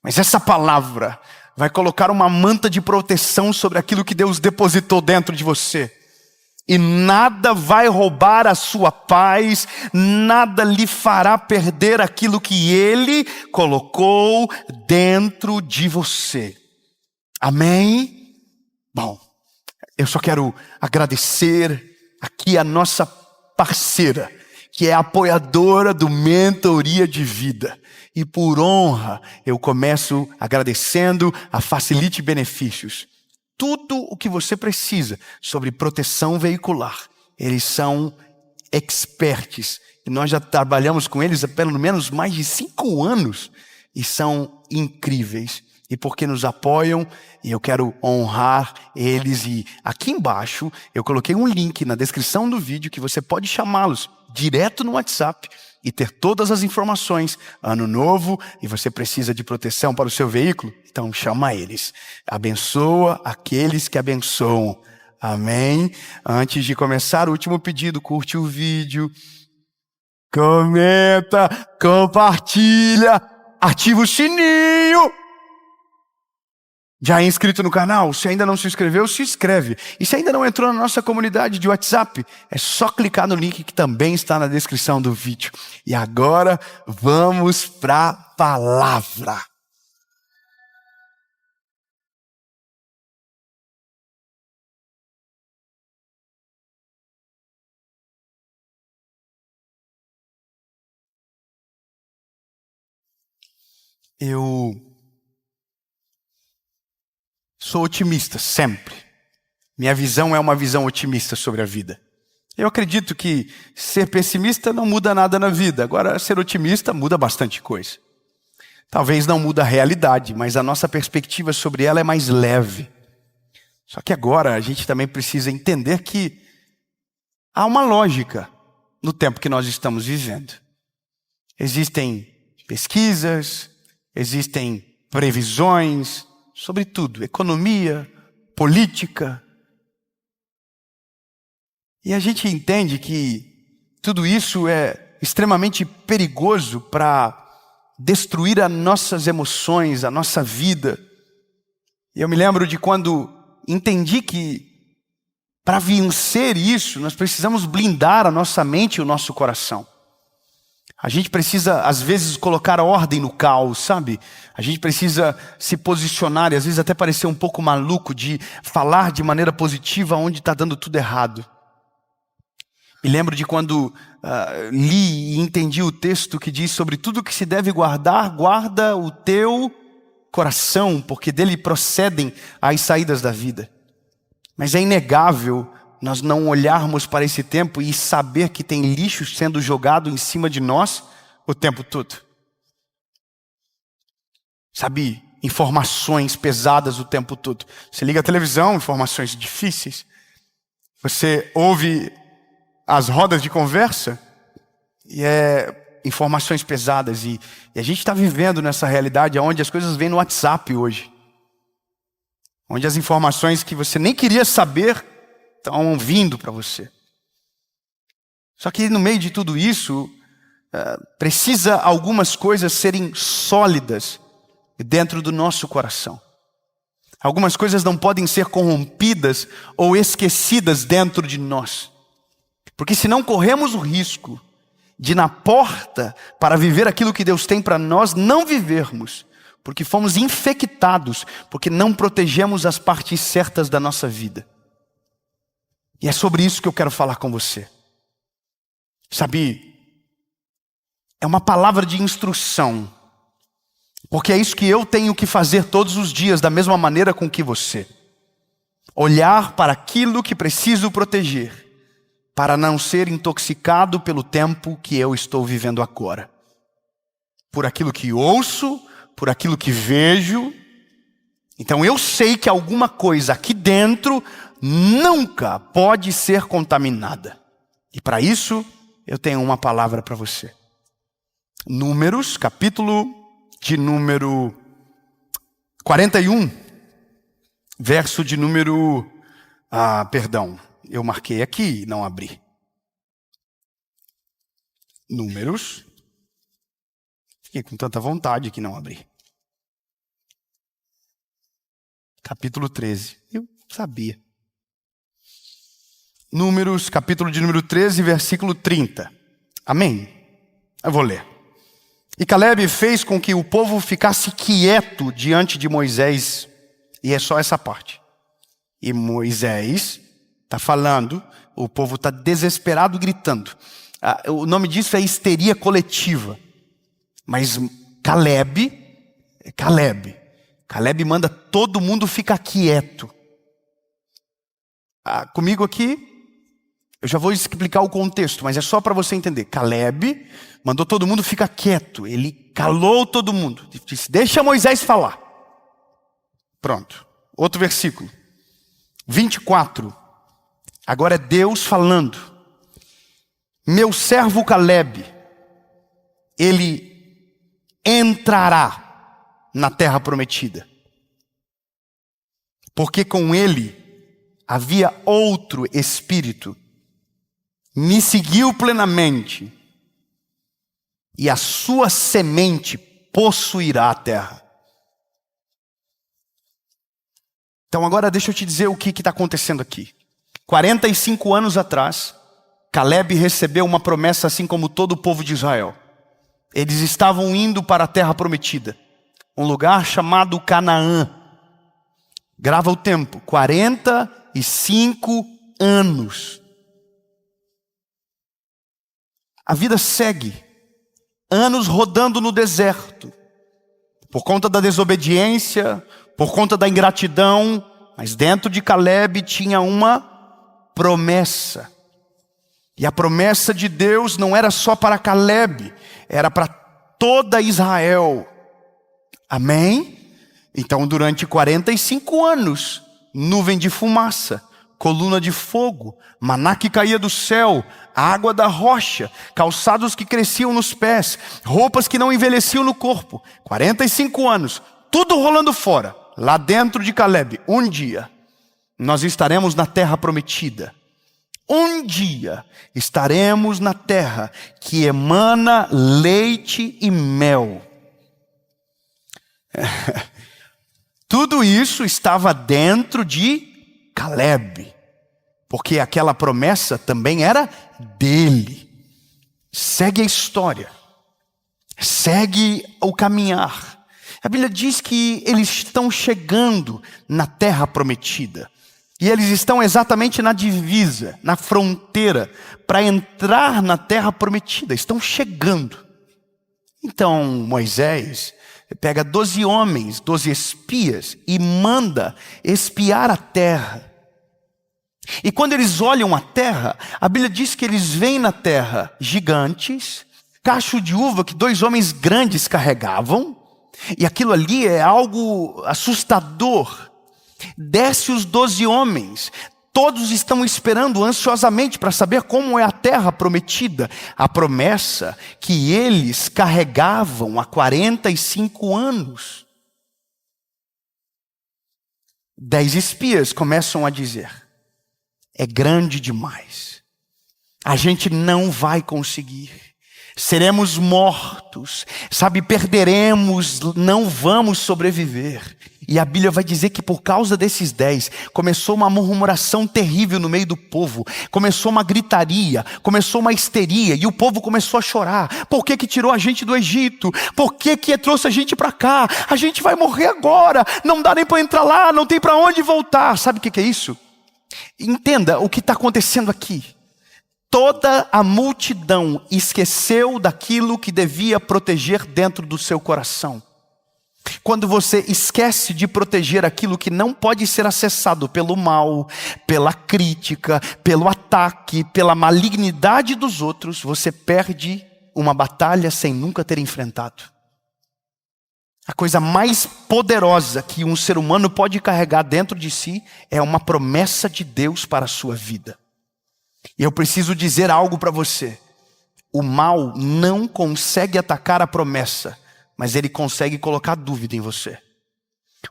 Mas essa palavra vai colocar uma manta de proteção sobre aquilo que Deus depositou dentro de você. E nada vai roubar a sua paz, nada lhe fará perder aquilo que Ele colocou dentro de você. Amém? Bom, eu só quero agradecer aqui a nossa parceira, que é a apoiadora do Mentoria de Vida. E por honra, eu começo agradecendo a Facilite Benefícios. Tudo o que você precisa sobre proteção veicular, eles são experts. E nós já trabalhamos com eles há pelo menos mais de 5 anos. E são incríveis. E porque nos apoiam, e eu quero honrar eles. E aqui embaixo, eu coloquei um link na descrição do vídeo que você pode chamá-los direto no WhatsApp e ter todas as informações. Ano novo, e você precisa de proteção para o seu veículo? Então chama eles. Abençoa aqueles que abençoam. Amém? Antes de começar, o último pedido: curte o vídeo, comenta, compartilha, ativa o sininho. Já é inscrito no canal? Se ainda não se inscreveu, se inscreve. E se ainda não entrou na nossa comunidade de WhatsApp, é só clicar no link que também está na descrição do vídeo. E agora, vamos para a palavra. Eu sou otimista, sempre. Minha visão é uma visão otimista sobre a vida. Eu acredito que ser pessimista não muda nada na vida. Agora, ser otimista muda bastante coisa. Talvez não muda a realidade, mas a nossa perspectiva sobre ela é mais leve. Só que agora a gente também precisa entender que há uma lógica no tempo que nós estamos vivendo. Existem pesquisas, existem previsões sobre tudo, economia, política. E a gente entende que tudo isso é extremamente perigoso para destruir as nossas emoções, a nossa vida. E eu me lembro de quando entendi que para vencer isso, nós precisamos blindar a nossa mente e o nosso coração. A gente precisa, às vezes, colocar ordem no caos, sabe? A gente precisa se posicionar e, às vezes, até parecer um pouco maluco de falar de maneira positiva onde está dando tudo errado. Me lembro de quando li e entendi o texto que diz sobre tudo que se deve guardar, guarda o teu coração, porque dele procedem as saídas da vida. Mas é inegável nós não olharmos para esse tempo e saber que tem lixo sendo jogado em cima de nós o tempo todo. Sabe, informações pesadas o tempo todo. Você liga a televisão, informações difíceis. Você ouve as rodas de conversa e informações pesadas. E a gente está vivendo nessa realidade onde as coisas vêm no WhatsApp hoje. Onde as informações que você nem queria saber estão vindo para você. Só que no meio de tudo isso, precisa algumas coisas serem sólidas dentro do nosso coração. Algumas coisas não podem ser corrompidas ou esquecidas dentro de nós. Porque senão corremos o risco de na porta para viver aquilo que Deus tem para nós não vivermos. Porque fomos infectados, porque não protegemos as partes certas da nossa vida. E é sobre isso que eu quero falar com você. Sabe, é uma palavra de instrução. Porque é isso que eu tenho que fazer todos os dias, da mesma maneira com que você. Olhar para aquilo que preciso proteger, para não ser intoxicado pelo tempo que eu estou vivendo agora. Por aquilo que ouço, por aquilo que vejo. Então eu sei que alguma coisa aqui dentro nunca pode ser contaminada. E para isso, eu tenho uma palavra para você. Números, capítulo de número 41, verso de número... eu marquei aqui e não abri. Números. Fiquei com tanta vontade que não abri. Capítulo 13. Eu sabia. Números, capítulo de número 13, versículo 30. Amém? Eu vou ler. E Caleb fez com que o povo ficasse quieto diante de Moisés. E é só essa parte. E Moisés está falando, o povo está desesperado gritando. O nome disso é histeria coletiva. Mas Caleb manda todo mundo ficar quieto. Comigo aqui, eu já vou explicar o contexto, mas é só para você entender. Caleb mandou todo mundo ficar quieto. Ele calou todo mundo. Disse, deixa Moisés falar. Pronto. Outro versículo. 24. Agora é Deus falando. Meu servo Caleb, ele entrará na terra prometida. Porque com ele havia outro espírito, me seguiu plenamente, e a sua semente possuirá a terra. Então agora deixa eu te dizer o que está acontecendo aqui. 45 anos atrás, Caleb recebeu uma promessa assim como todo o povo de Israel. Eles estavam indo para a terra prometida, um lugar chamado Canaã. Grava o tempo, 45 anos. A vida segue, anos rodando no deserto, por conta da desobediência, por conta da ingratidão, mas dentro de Caleb tinha uma promessa. E a promessa de Deus não era só para Caleb, era para toda Israel. Amém? Então durante 45 anos, nuvem de fumaça, coluna de fogo, maná que caía do céu, água da rocha, calçados que cresciam nos pés, roupas que não envelheciam no corpo. 45 anos, tudo rolando fora. Lá dentro de Caleb, um dia, nós estaremos na terra prometida. Um dia estaremos na terra que emana leite e mel. Tudo isso estava dentro de Caleb, porque aquela promessa também era dele. Segue a história, segue o caminhar. A Bíblia diz que eles estão chegando na terra prometida. E eles estão exatamente na divisa, na fronteira, para entrar na terra prometida. Estão chegando. Então Moisés pega 12 homens, 12 espias, e manda espiar a terra. E quando eles olham a terra, a Bíblia diz que eles veem na terra gigantes, cacho de uva que 2 homens grandes carregavam, e aquilo ali é algo assustador. Desce os 12 homens, todos estão esperando ansiosamente para saber como é a terra prometida, a promessa que eles carregavam há 45 anos. 10 espias começam a dizer, é grande demais, a gente não vai conseguir, seremos mortos, perderemos, não vamos sobreviver. E a Bíblia vai dizer que por causa desses 10, começou uma murmuração terrível no meio do povo. Começou uma gritaria, começou uma histeria. E o povo começou a chorar. Por que tirou a gente do Egito? Por que trouxe a gente para cá? A gente vai morrer agora. Não dá nem para entrar lá, não tem para onde voltar. Sabe o que é isso? Entenda o que está acontecendo aqui. Toda a multidão esqueceu daquilo que devia proteger dentro do seu coração. Quando você esquece de proteger aquilo que não pode ser acessado pelo mal, pela crítica, pelo ataque, pela malignidade dos outros, você perde uma batalha sem nunca ter enfrentado. A coisa mais poderosa que um ser humano pode carregar dentro de si é uma promessa de Deus para a sua vida. E eu preciso dizer algo para você. O mal não consegue atacar a promessa, mas ele consegue colocar dúvida em você.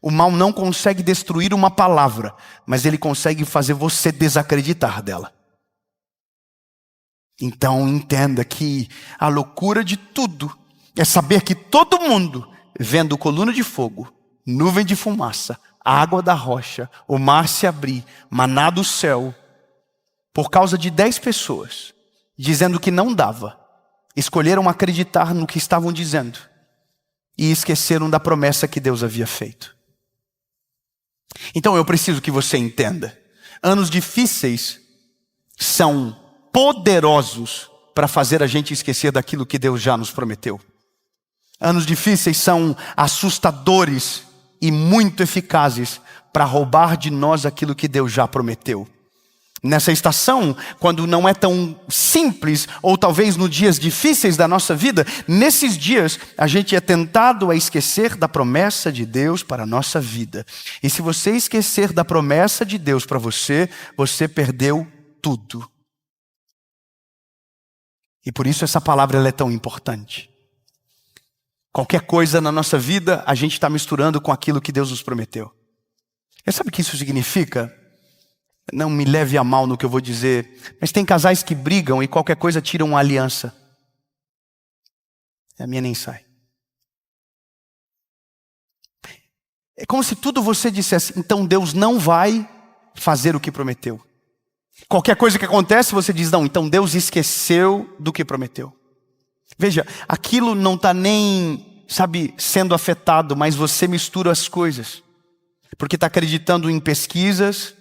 O mal não consegue destruir uma palavra, mas ele consegue fazer você desacreditar dela. Então entenda que a loucura de tudo é saber que todo mundo, vendo coluna de fogo, nuvem de fumaça, água da rocha, o mar se abrir, maná do céu, por causa de 10 pessoas, dizendo que não dava, escolheram acreditar no que estavam dizendo e esqueceram da promessa que Deus havia feito. Então eu preciso que você entenda, anos difíceis são poderosos para fazer a gente esquecer daquilo que Deus já nos prometeu. Anos difíceis são assustadores e muito eficazes para roubar de nós aquilo que Deus já prometeu. Nessa estação, quando não é tão simples, ou talvez nos dias difíceis da nossa vida, nesses dias a gente é tentado a esquecer da promessa de Deus para a nossa vida. E se você esquecer da promessa de Deus para você, você perdeu tudo. E por isso essa palavra ela é tão importante. Qualquer coisa na nossa vida, a gente está misturando com aquilo que Deus nos prometeu. E sabe o que isso significa? Não me leve a mal no que eu vou dizer, mas tem casais que brigam e qualquer coisa tiram uma aliança. A minha nem sai. É como se tudo você dissesse, então Deus não vai fazer o que prometeu. Qualquer coisa que acontece, você diz, não, então Deus esqueceu do que prometeu. Veja, aquilo não está nem, sendo afetado, mas você mistura as coisas. Porque está acreditando em pesquisas,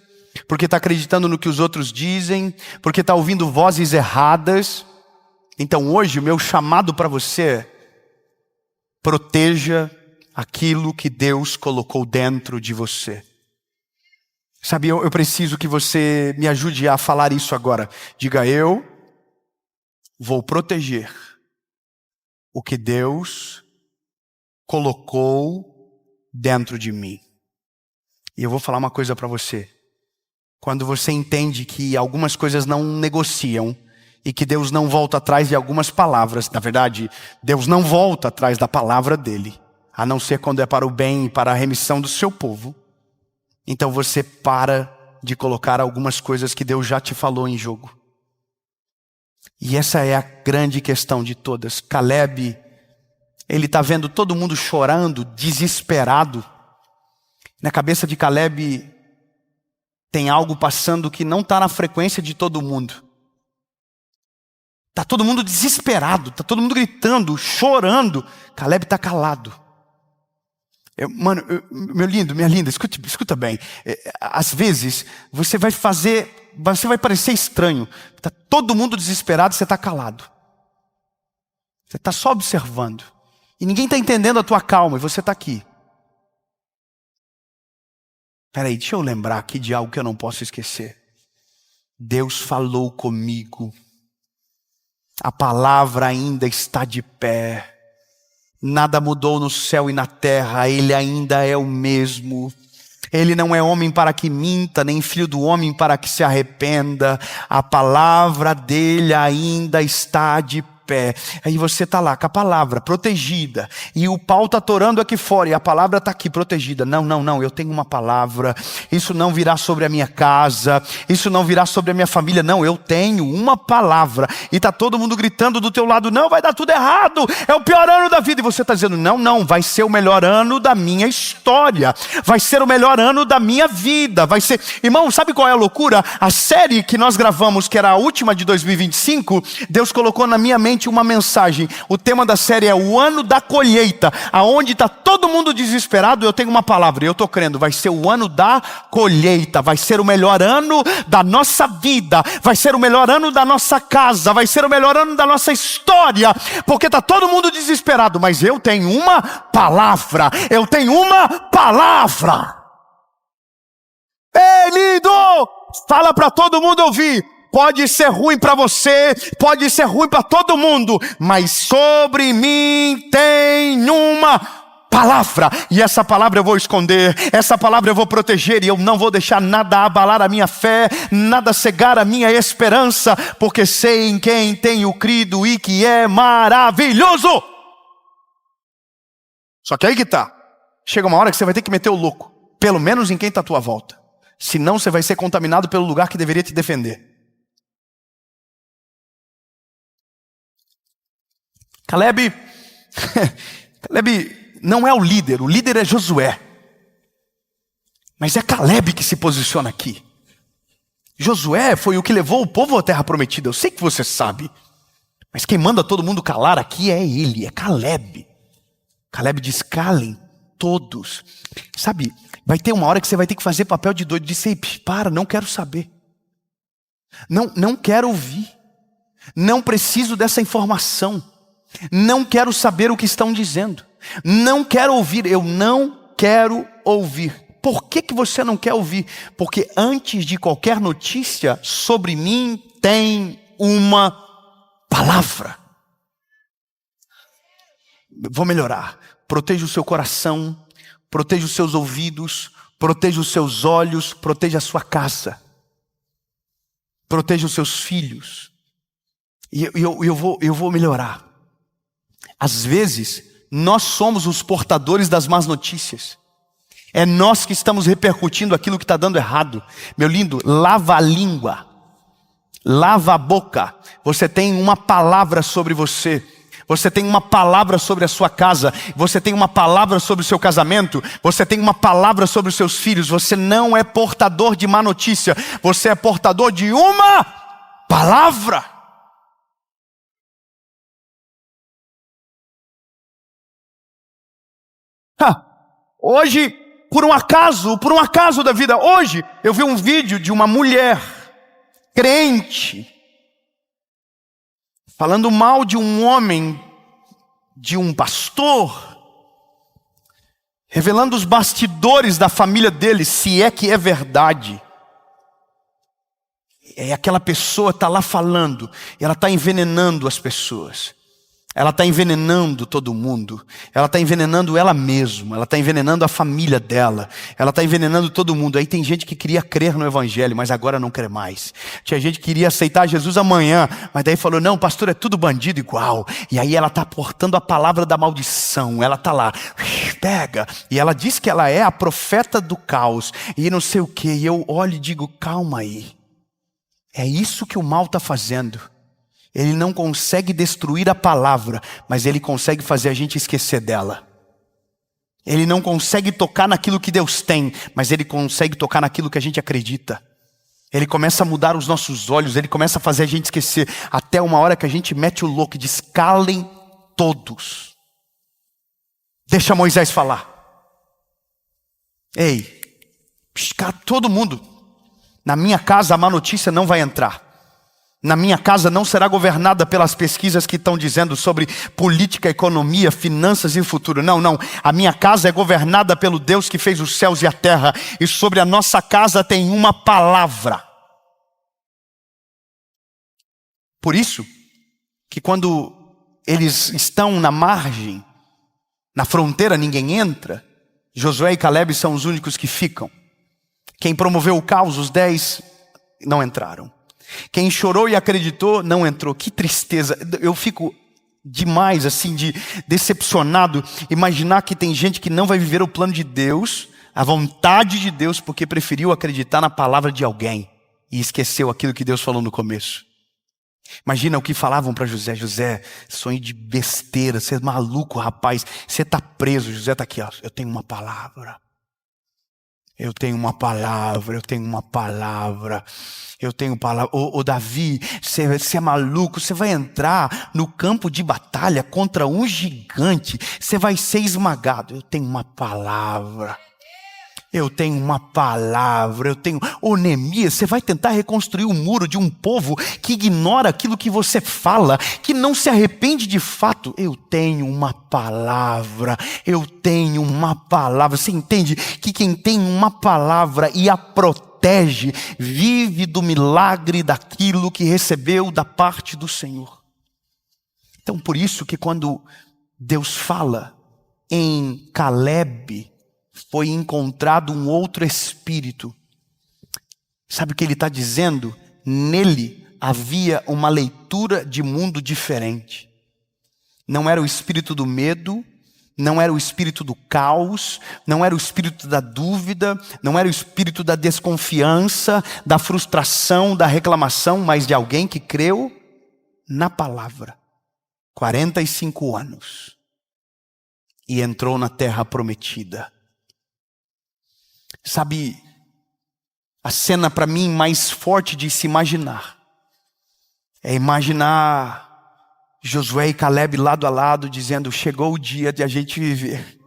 porque está acreditando no que os outros dizem, porque está ouvindo vozes erradas. Então hoje o meu chamado para você é, proteja aquilo que Deus colocou dentro de você. Eu preciso que você me ajude a falar isso agora. Diga, eu vou proteger o que Deus colocou dentro de mim. E eu vou falar uma coisa para você. Quando você entende que algumas coisas não negociam e que Deus não volta atrás de algumas palavras, na verdade, Deus não volta atrás da palavra dele, a não ser quando é para o bem e para a remissão do seu povo. Então você para de colocar algumas coisas que Deus já te falou em jogo. E essa é a grande questão de todas. Caleb, ele está vendo todo mundo chorando, desesperado. Na cabeça de Caleb tem algo passando que não está na frequência de todo mundo. Está todo mundo desesperado, está todo mundo gritando, chorando. Caleb está calado. Meu lindo, minha linda, escuta bem. Às vezes você vai parecer estranho. Está todo mundo desesperado, você está calado. Você está só observando. E ninguém está entendendo a tua calma, e você está aqui. Peraí, deixa eu lembrar aqui de algo que eu não posso esquecer. Deus falou comigo. A palavra ainda está de pé. Nada mudou no céu e na terra, Ele ainda é o mesmo. Ele não é homem para que minta, nem filho do homem para que se arrependa. A palavra dele ainda está de pé. Aí você está lá com a palavra protegida, e o pau está atorando aqui fora, e a palavra está aqui protegida. Não, eu tenho uma palavra. Isso não virá sobre a minha casa, isso não virá sobre a minha família. Não, eu tenho uma palavra. E está todo mundo gritando do teu lado, não, vai dar tudo errado, é o pior ano da vida. E você está dizendo, não, vai ser o melhor ano da minha história, vai ser o melhor ano da minha vida, vai ser. Irmão, sabe qual é a loucura? A série que nós gravamos, que era a última de 2025, Deus colocou na minha mente uma mensagem. O tema da série é o ano da colheita. Aonde está todo mundo desesperado, eu tenho uma palavra, e eu estou crendo, vai ser o ano da colheita, vai ser o melhor ano da nossa vida, vai ser o melhor ano da nossa casa, vai ser o melhor ano da nossa história, porque está todo mundo desesperado, mas eu tenho uma palavra, eu tenho uma palavra. Ei, lindo! Fala para todo mundo ouvir. Pode ser ruim para você, pode ser ruim para todo mundo, mas sobre mim tem uma palavra, e essa palavra eu vou esconder, essa palavra eu vou proteger, e eu não vou deixar nada abalar a minha fé, nada cegar a minha esperança, porque sei em quem tenho crido e que é maravilhoso. Só que aí que tá, chega uma hora que você vai ter que meter o louco, pelo menos em quem está à tua volta, senão você vai ser contaminado pelo lugar que deveria te defender. Caleb não é o líder é Josué. Mas é Caleb que se posiciona aqui. Josué foi o que levou o povo à terra prometida. Eu sei que você sabe. Mas quem manda todo mundo calar aqui é ele, é Caleb. Caleb diz, calem todos. Sabe, vai ter uma hora que você vai ter que fazer papel de doido. Diz, para, não quero saber. Não quero ouvir. Não preciso dessa informação. Não quero saber o que estão dizendo. Não quero ouvir, eu não quero ouvir. Por que você não quer ouvir? Porque antes de qualquer notícia sobre mim tem uma palavra. Vou melhorar. Proteja o seu coração, proteja os seus ouvidos, proteja os seus olhos, proteja a sua casa, proteja os seus filhos. E eu vou melhorar. Às vezes, nós somos os portadores das más notícias. É nós que estamos repercutindo aquilo que está dando errado. Meu lindo, lava a língua. Lava a boca. Você tem uma palavra sobre você. Você tem uma palavra sobre a sua casa. Você tem uma palavra sobre o seu casamento. Você tem uma palavra sobre os seus filhos. Você não é portador de má notícia. Você é portador de uma palavra. Hoje, por um acaso da vida, hoje eu vi um vídeo de uma mulher crente falando mal de um homem, de um pastor, revelando os bastidores da família dele, se é que é verdade. É aquela pessoa está lá falando, e ela está envenenando as pessoas. Ela está envenenando todo mundo. Ela está envenenando ela mesma. Ela está envenenando a família dela. Ela está envenenando todo mundo. Aí tem gente que queria crer no evangelho, mas agora não crê mais. Tinha gente que queria aceitar Jesus amanhã, mas daí falou, não, pastor, é tudo bandido igual. E aí ela está portando a palavra da maldição. Ela está lá, pega. E ela diz que ela é a profeta do caos. E não sei o que. E eu olho e digo, calma aí. É isso que o mal está fazendo. Ele não consegue destruir a palavra, mas ele consegue fazer a gente esquecer dela. Ele não consegue tocar naquilo que Deus tem, mas ele consegue tocar naquilo que a gente acredita. Ele começa a mudar os nossos olhos, ele começa a fazer a gente esquecer, até uma hora que a gente mete o louco e diz, calem todos. Deixa Moisés falar. Ei, todo mundo. Na minha casa a má notícia não vai entrar. Na minha casa não será governada pelas pesquisas que estão dizendo sobre política, economia, finanças e futuro. Não. A minha casa é governada pelo Deus que fez os céus e a terra. E sobre a nossa casa tem uma palavra. Por isso, que quando eles estão na margem, na fronteira ninguém entra, Josué e Caleb são os únicos que ficam. Quem promoveu o caos, os 10, não entraram. Quem chorou e acreditou, não entrou. Que tristeza. Eu fico demais assim, decepcionado. Imaginar que tem gente que não vai viver o plano de Deus, a vontade de Deus, porque preferiu acreditar na palavra de alguém e esqueceu aquilo que Deus falou no começo. Imagina o que falavam para José. José, sonho de besteira, você é maluco, rapaz. Você está preso. José está aqui, ó. Eu tenho uma palavra. Eu tenho uma palavra, eu tenho uma palavra, eu tenho palavra. Ô Davi, você é maluco, você vai entrar no campo de batalha contra um gigante, você vai ser esmagado. Eu tenho uma palavra. Eu tenho uma palavra, Ô Neemias, você vai tentar reconstruir o muro de um povo que ignora aquilo que você fala, que não se arrepende de fato. Eu tenho uma palavra, Você entende que quem tem uma palavra e a protege, vive do milagre daquilo que recebeu da parte do Senhor. Então por isso que quando Deus fala, em Caleb foi encontrado um outro espírito. Sabe o que ele está dizendo? Nele havia uma leitura de mundo diferente. Não era o espírito do medo, não era o espírito do caos, não era o espírito da dúvida, não era o espírito da desconfiança, da frustração, da reclamação, mas de alguém que creu na palavra. 45 anos. E entrou na terra prometida. Sabe, a cena para mim mais forte de se imaginar é imaginar Josué e Caleb lado a lado dizendo: chegou o dia de a gente viver.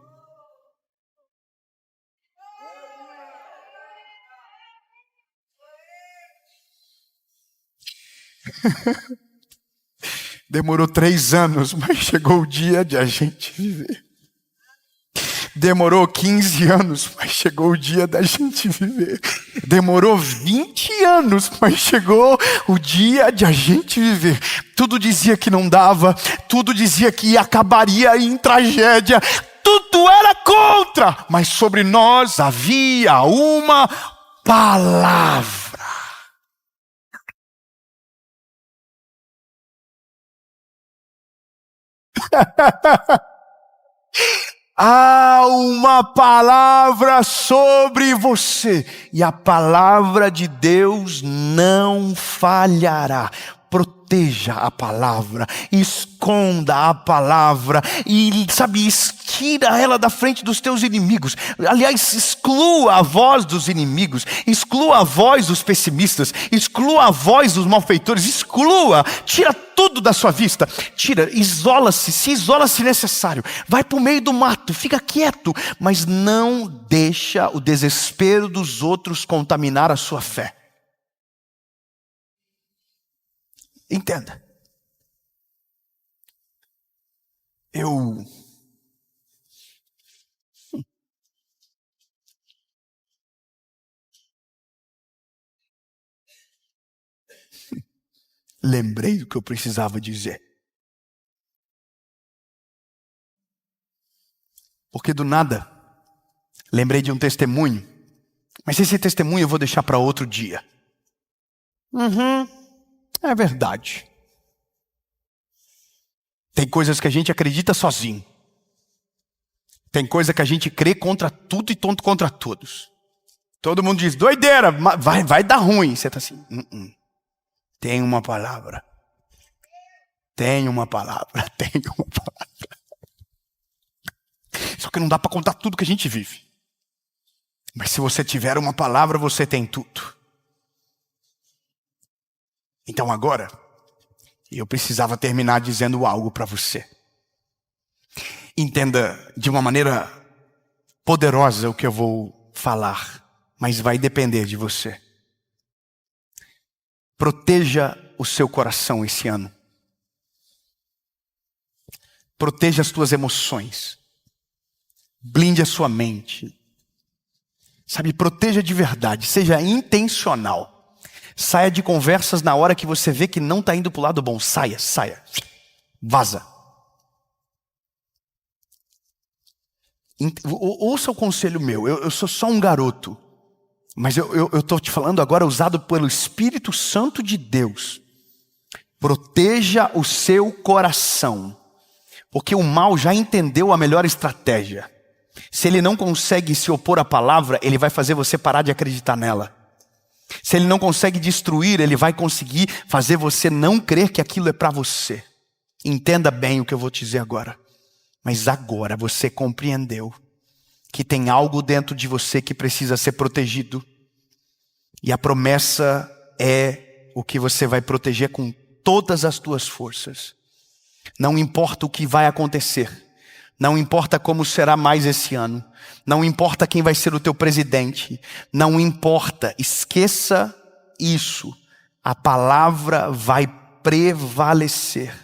Demorou 3 anos, mas chegou o dia de a gente viver. Demorou 15 anos, mas chegou o dia da gente viver. Demorou 20 anos, mas chegou o dia de a gente viver. Tudo dizia que não dava, tudo dizia que acabaria em tragédia, tudo era contra, mas sobre nós havia uma palavra. Há uma palavra sobre você, e a palavra de Deus não falhará. Proteja a palavra, esconda a palavra e, tira ela da frente dos teus inimigos. Aliás, exclua a voz dos inimigos, exclua a voz dos pessimistas, exclua a voz dos malfeitores, tira tudo da sua vista, isola-se, se isola se necessário, vai para o meio do mato, fica quieto, mas não deixa o desespero dos outros contaminar a sua fé. Entenda. Eu lembrei do que eu precisava dizer. Porque do nada, lembrei de um testemunho. Mas esse testemunho eu vou deixar para outro dia. É verdade. Tem coisas que a gente acredita sozinho. Tem coisa que a gente crê contra tudo e contra todos. Todo mundo diz, doideira, vai dar ruim. Você está assim, Tem uma palavra. Tem uma palavra. Tem uma palavra. Só que não dá para contar tudo que a gente vive. Mas se você tiver uma palavra, você tem tudo. Então agora, eu precisava terminar dizendo algo para você. Entenda de uma maneira poderosa o que eu vou falar, mas vai depender de você. Proteja o seu coração esse ano. Proteja as tuas emoções. Blinde a sua mente. Proteja de verdade, seja intencional. Saia de conversas na hora que você vê que não está indo para o lado bom. Saia. Vaza. Ouça o conselho meu. Eu sou só um garoto. Mas eu estou te falando agora usado pelo Espírito Santo de Deus. Proteja o seu coração. Porque o mal já entendeu a melhor estratégia. Se ele não consegue se opor à palavra, ele vai fazer você parar de acreditar nela. Se ele não consegue destruir, ele vai conseguir fazer você não crer que aquilo é para você. Entenda bem o que eu vou te dizer agora. Mas agora você compreendeu que tem algo dentro de você que precisa ser protegido. E a promessa é o que você vai proteger com todas as tuas forças. Não importa o que vai acontecer. Não importa como será mais esse ano. Não importa quem vai ser o teu presidente. Não importa. Esqueça isso. A palavra vai prevalecer.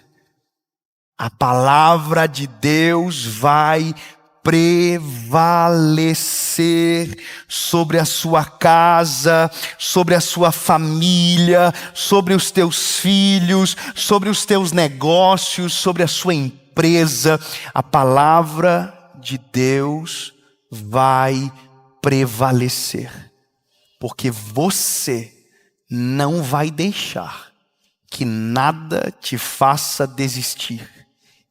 A palavra de Deus vai prevalecer sobre a sua casa, sobre a sua família, sobre os teus filhos, sobre os teus negócios, sobre a sua empresa. A palavra de Deus vai prevalecer, porque você não vai deixar que nada te faça desistir,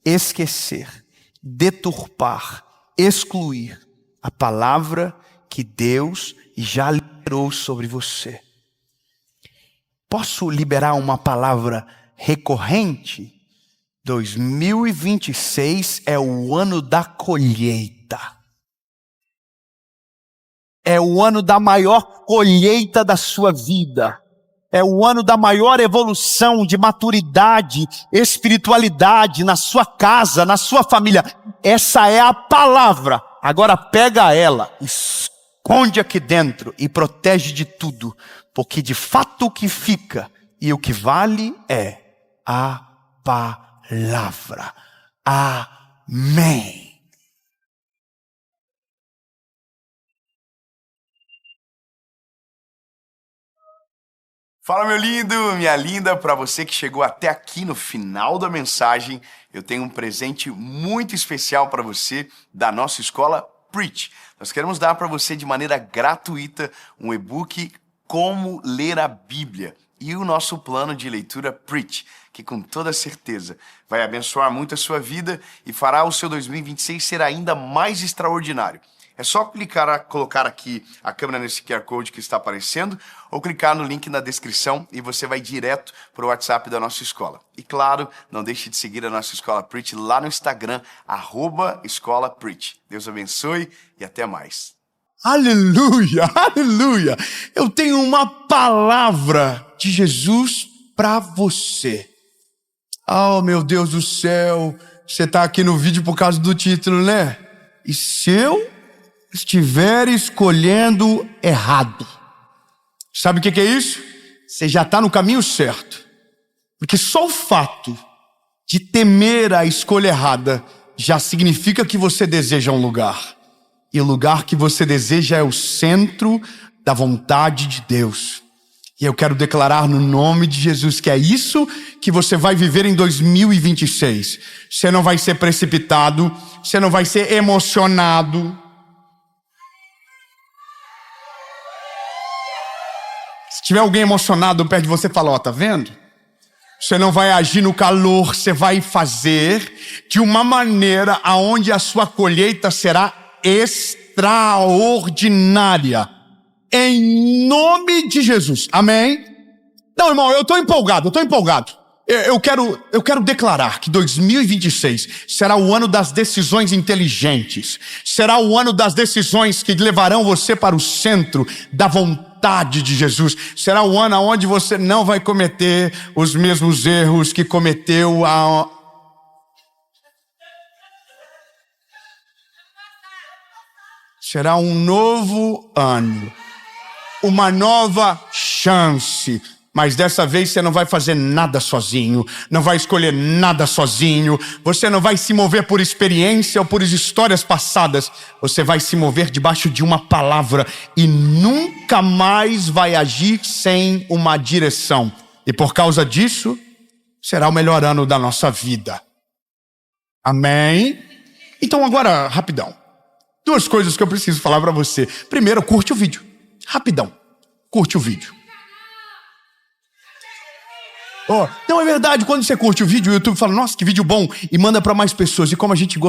esquecer, deturpar, excluir a palavra que Deus já liberou sobre você. Posso liberar uma palavra recorrente? 2026 é o ano da colheita. É o ano da maior colheita da sua vida. É o ano da maior evolução de maturidade, espiritualidade na sua casa, na sua família. Essa é a palavra. Agora pega ela, esconde aqui dentro e protege de tudo. Porque de fato o que fica e o que vale é a palavra. Amém. Fala, meu lindo, minha linda, para você que chegou até aqui no final da mensagem, eu tenho um presente muito especial para você da nossa escola Preach. Nós queremos dar para você de maneira gratuita um e-book Como Ler a Bíblia e o nosso plano de leitura Preach, que com toda certeza vai abençoar muito a sua vida e fará o seu 2026 ser ainda mais extraordinário. É só colocar aqui a câmera nesse QR Code que está aparecendo ou clicar no link na descrição e você vai direto para o WhatsApp da nossa escola. E claro, não deixe de seguir a nossa Escola Preach lá no Instagram, @Escola Preach. Deus abençoe e até mais. Aleluia, aleluia! Eu tenho uma palavra de Jesus para você. Oh, meu Deus do céu, você está aqui no vídeo por causa do título, né? E se eu estiver escolhendo errado? Sabe o que é isso? Você já está no caminho certo. Porque só o fato de temer a escolha errada já significa que você deseja um lugar. E o lugar que você deseja é o centro da vontade de Deus. E eu quero declarar no nome de Jesus que é isso que você vai viver em 2026. Você não vai ser precipitado, você não vai ser emocionado. Se tiver alguém emocionado perto de você, fala, ó, tá vendo? Você não vai agir no calor, você vai fazer de uma maneira aonde a sua colheita será extraordinária. Em nome de Jesus. Amém? Não, irmão, eu tô empolgado. Eu quero declarar que 2026 será o ano das decisões inteligentes. Será o ano das decisões que levarão você para o centro da vontade de Jesus. Será o ano onde você não vai cometer os mesmos erros que cometeu Será um novo ano. Uma nova chance. Mas dessa vez você não vai fazer nada sozinho, não vai escolher nada sozinho, você não vai se mover por experiência ou por histórias passadas, você vai se mover debaixo de uma palavra e nunca mais vai agir sem uma direção. E por causa disso, será o melhor ano da nossa vida. Amém? Então agora, rapidão. 2 coisas que eu preciso falar para você. Primeiro, curte o vídeo. Rapidão, curte o vídeo. Não, é verdade, quando você curte o vídeo, o YouTube fala, nossa, que vídeo bom, e manda para mais pessoas. E como a gente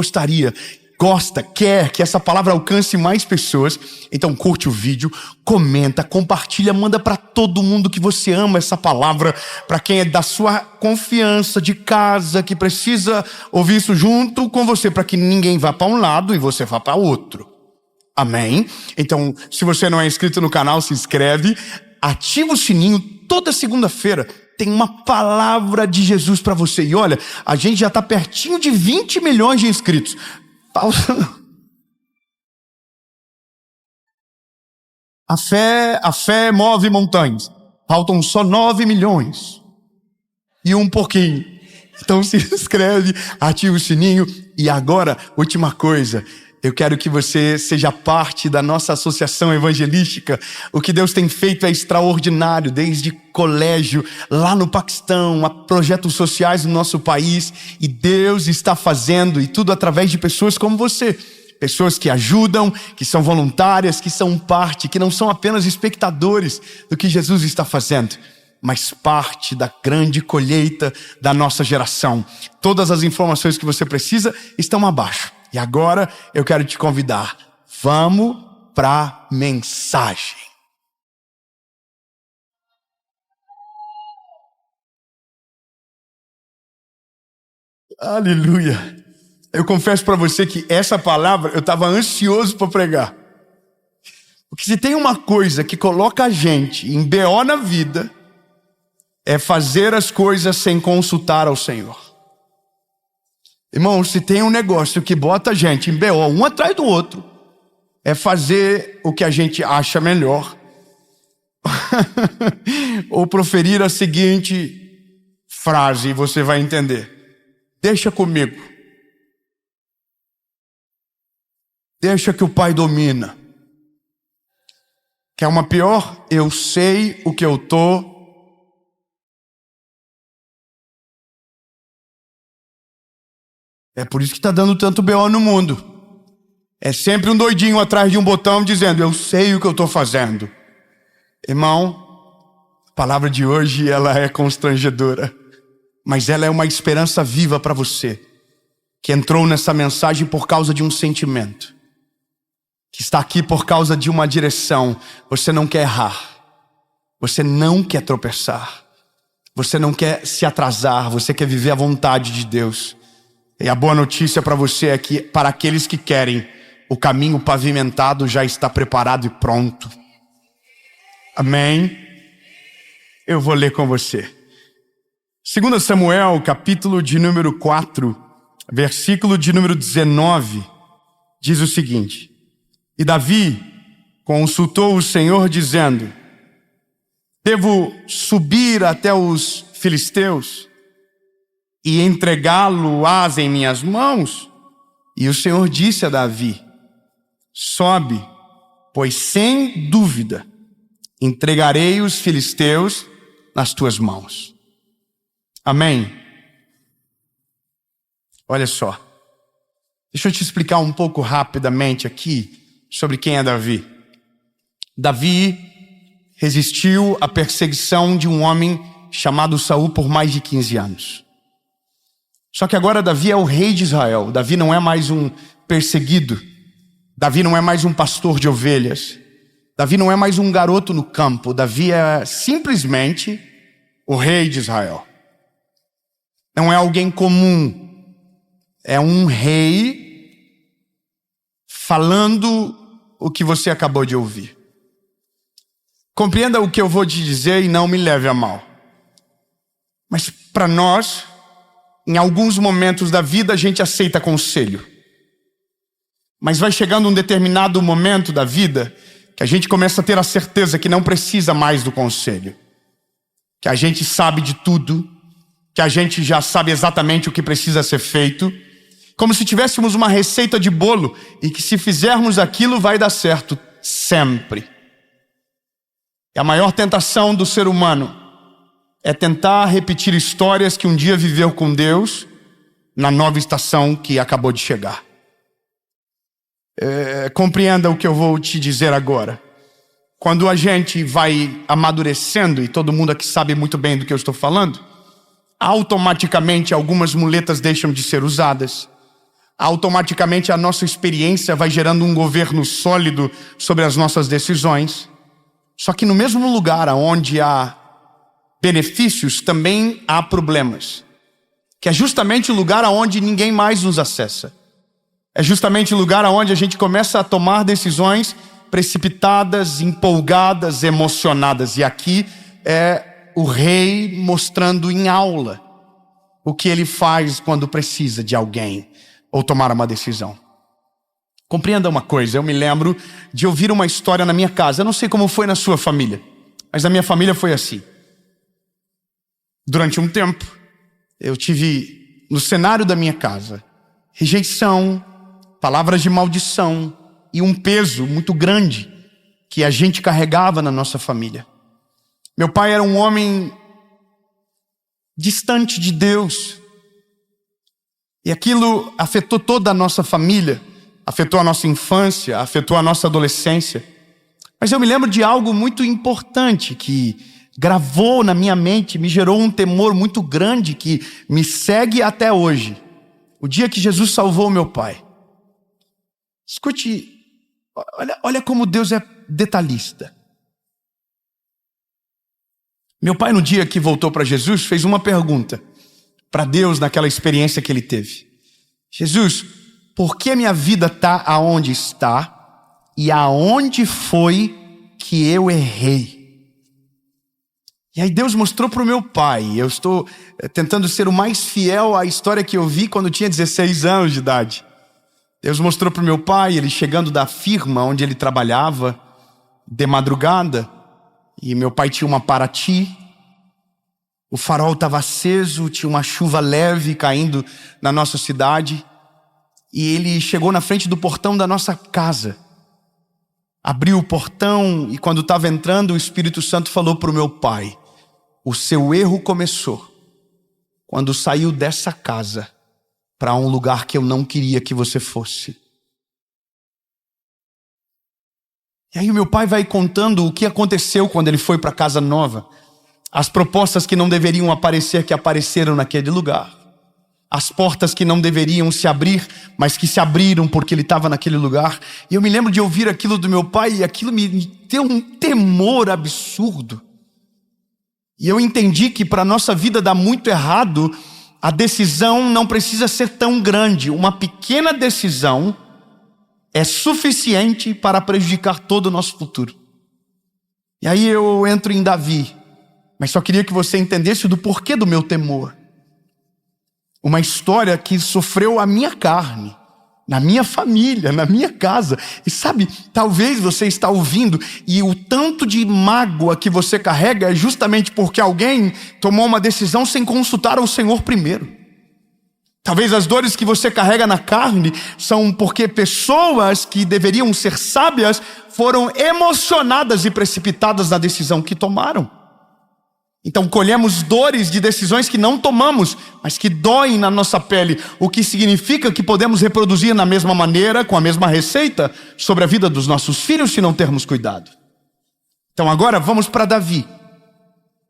quer que essa palavra alcance mais pessoas, então curte o vídeo, comenta, compartilha, manda para todo mundo que você ama essa palavra, para quem é da sua confiança, de casa, que precisa ouvir isso junto com você, para que ninguém vá para um lado e você vá para outro. Amém? Então, se você não é inscrito no canal, se inscreve, ativa o sininho. Toda segunda-feira tem uma palavra de Jesus para você. E olha, a gente já está pertinho de 20 milhões de inscritos. A fé move montanhas. Faltam só 9 milhões. E um pouquinho. Então se inscreve, ativa o sininho. E agora, última coisa. Eu quero que você seja parte da nossa associação evangelística. O que Deus tem feito é extraordinário, desde colégio, lá no Paquistão, a projetos sociais no nosso país. E Deus está fazendo, e tudo através de pessoas como você. Pessoas que ajudam, que são voluntárias, que são parte, que não são apenas espectadores do que Jesus está fazendo, mas parte da grande colheita da nossa geração. Todas as informações que você precisa estão abaixo. E agora eu quero te convidar. Vamos para a mensagem. Aleluia. Eu confesso para você que essa palavra eu estava ansioso para pregar. Porque se tem uma coisa que coloca a gente em BO na vida, é fazer as coisas sem consultar ao Senhor. Irmão, se tem um negócio que bota a gente em BO um atrás do outro, é fazer o que a gente acha melhor. Ou proferir a seguinte frase, e você vai entender. Deixa comigo. Deixa que o Pai domina. Quer uma pior? Eu sei o que eu tô. É por isso que está dando tanto BO no mundo. É sempre um doidinho atrás de um botão dizendo, eu sei o que eu estou fazendo. Irmão, a palavra de hoje ela é constrangedora, mas ela é uma esperança viva para você, que entrou nessa mensagem por causa de um sentimento, que está aqui por causa de uma direção. Você não quer errar, você não quer tropeçar, você não quer se atrasar, você quer viver a vontade de Deus. E a boa notícia para você é que, para aqueles que querem, o caminho pavimentado já está preparado e pronto. Amém? Eu vou ler com você. 2 Samuel, capítulo de número 4, versículo de número 19, diz o seguinte: E Davi consultou o Senhor dizendo, devo subir até os filisteus e entregá-lo-ás em minhas mãos? E o Senhor disse a Davi, sobe, pois sem dúvida entregarei os filisteus nas tuas mãos. Amém? Olha só, deixa eu te explicar um pouco rapidamente aqui sobre quem é Davi. Davi resistiu à perseguição de um homem chamado Saul por mais de 15 anos. Só que agora Davi é o rei de Israel. Davi não é mais um perseguido. Davi não é mais um pastor de ovelhas. Davi não é mais um garoto no campo. Davi é simplesmente o rei de Israel. Não é alguém comum. É um rei falando o que você acabou de ouvir. Compreenda o que eu vou te dizer e não me leve a mal. Mas para nós, em alguns momentos da vida, a gente aceita conselho. Mas vai chegando um determinado momento da vida que a gente começa a ter a certeza que não precisa mais do conselho. Que a gente sabe de tudo, que a gente já sabe exatamente o que precisa ser feito, como se tivéssemos uma receita de bolo e que se fizermos aquilo vai dar certo sempre. E a maior tentação do ser humano é tentar repetir histórias que um dia viveu com Deus na nova estação que acabou de chegar. Compreenda o que eu vou te dizer agora. Quando a gente vai amadurecendo, e todo mundo aqui sabe muito bem do que eu estou falando, automaticamente algumas muletas deixam de ser usadas. Automaticamente a nossa experiência vai gerando um governo sólido sobre as nossas decisões. Só que no mesmo lugar onde há benefícios, também há problemas. Que é justamente o lugar onde ninguém mais nos acessa. É justamente o lugar onde a gente começa a tomar decisões precipitadas, empolgadas, emocionadas. E aqui é o rei mostrando em aula o que ele faz quando precisa de alguém ou tomar uma decisão. Compreenda uma coisa, eu me lembro de ouvir uma história na minha casa. Eu não sei como foi na sua família, mas na minha família foi assim. Durante um tempo, eu tive no cenário da minha casa rejeição, palavras de maldição e um peso muito grande que a gente carregava na nossa família. Meu pai era um homem distante de Deus. E aquilo afetou toda a nossa família afetou a nossa infância, afetou a nossa adolescência. Mas eu me lembro de algo muito importante que gravou na minha mente, me gerou um temor muito grande que me segue até hoje. O dia que Jesus salvou meu pai. Escute, olha como Deus é detalhista. Meu pai, no dia que voltou para Jesus, fez uma pergunta para Deus naquela experiência que ele teve. Jesus, por que minha vida está aonde está e aonde foi que eu errei? E aí Deus mostrou para o meu pai. Eu estou tentando ser o mais fiel à história que eu vi quando eu tinha 16 anos de idade. Deus mostrou para o meu pai, ele chegando da firma onde ele trabalhava, de madrugada, e meu pai tinha uma Paraty, o farol estava aceso, tinha uma chuva leve caindo na nossa cidade, e ele chegou na frente do portão da nossa casa, abriu o portão, e quando estava entrando, o Espírito Santo falou para o meu pai: o seu erro começou quando saiu dessa casa para um lugar que eu não queria que você fosse. E aí o meu pai vai contando o que aconteceu quando ele foi para a casa nova. As propostas que não deveriam aparecer, que apareceram naquele lugar. As portas que não deveriam se abrir, mas que se abriram porque ele estava naquele lugar. E eu me lembro de ouvir aquilo do meu pai e aquilo me deu um temor absurdo. E eu entendi que para a nossa vida dar muito errado, a decisão não precisa ser tão grande. Uma pequena decisão é suficiente para prejudicar todo o nosso futuro. E aí eu entro em Davi, mas só queria que você entendesse do porquê do meu temor. Uma história que sofreu a minha carne, na minha família, na minha casa. E sabe, talvez você está ouvindo e o tanto de mágoa que você carrega é justamente porque alguém tomou uma decisão sem consultar ao Senhor primeiro. Talvez as dores que você carrega na carne são porque pessoas que deveriam ser sábias foram emocionadas e precipitadas na decisão que tomaram. Então colhemos dores de decisões que não tomamos, mas que doem na nossa pele, o que significa que podemos reproduzir na mesma maneira, com a mesma receita, sobre a vida dos nossos filhos se não termos cuidado. Então agora vamos para Davi.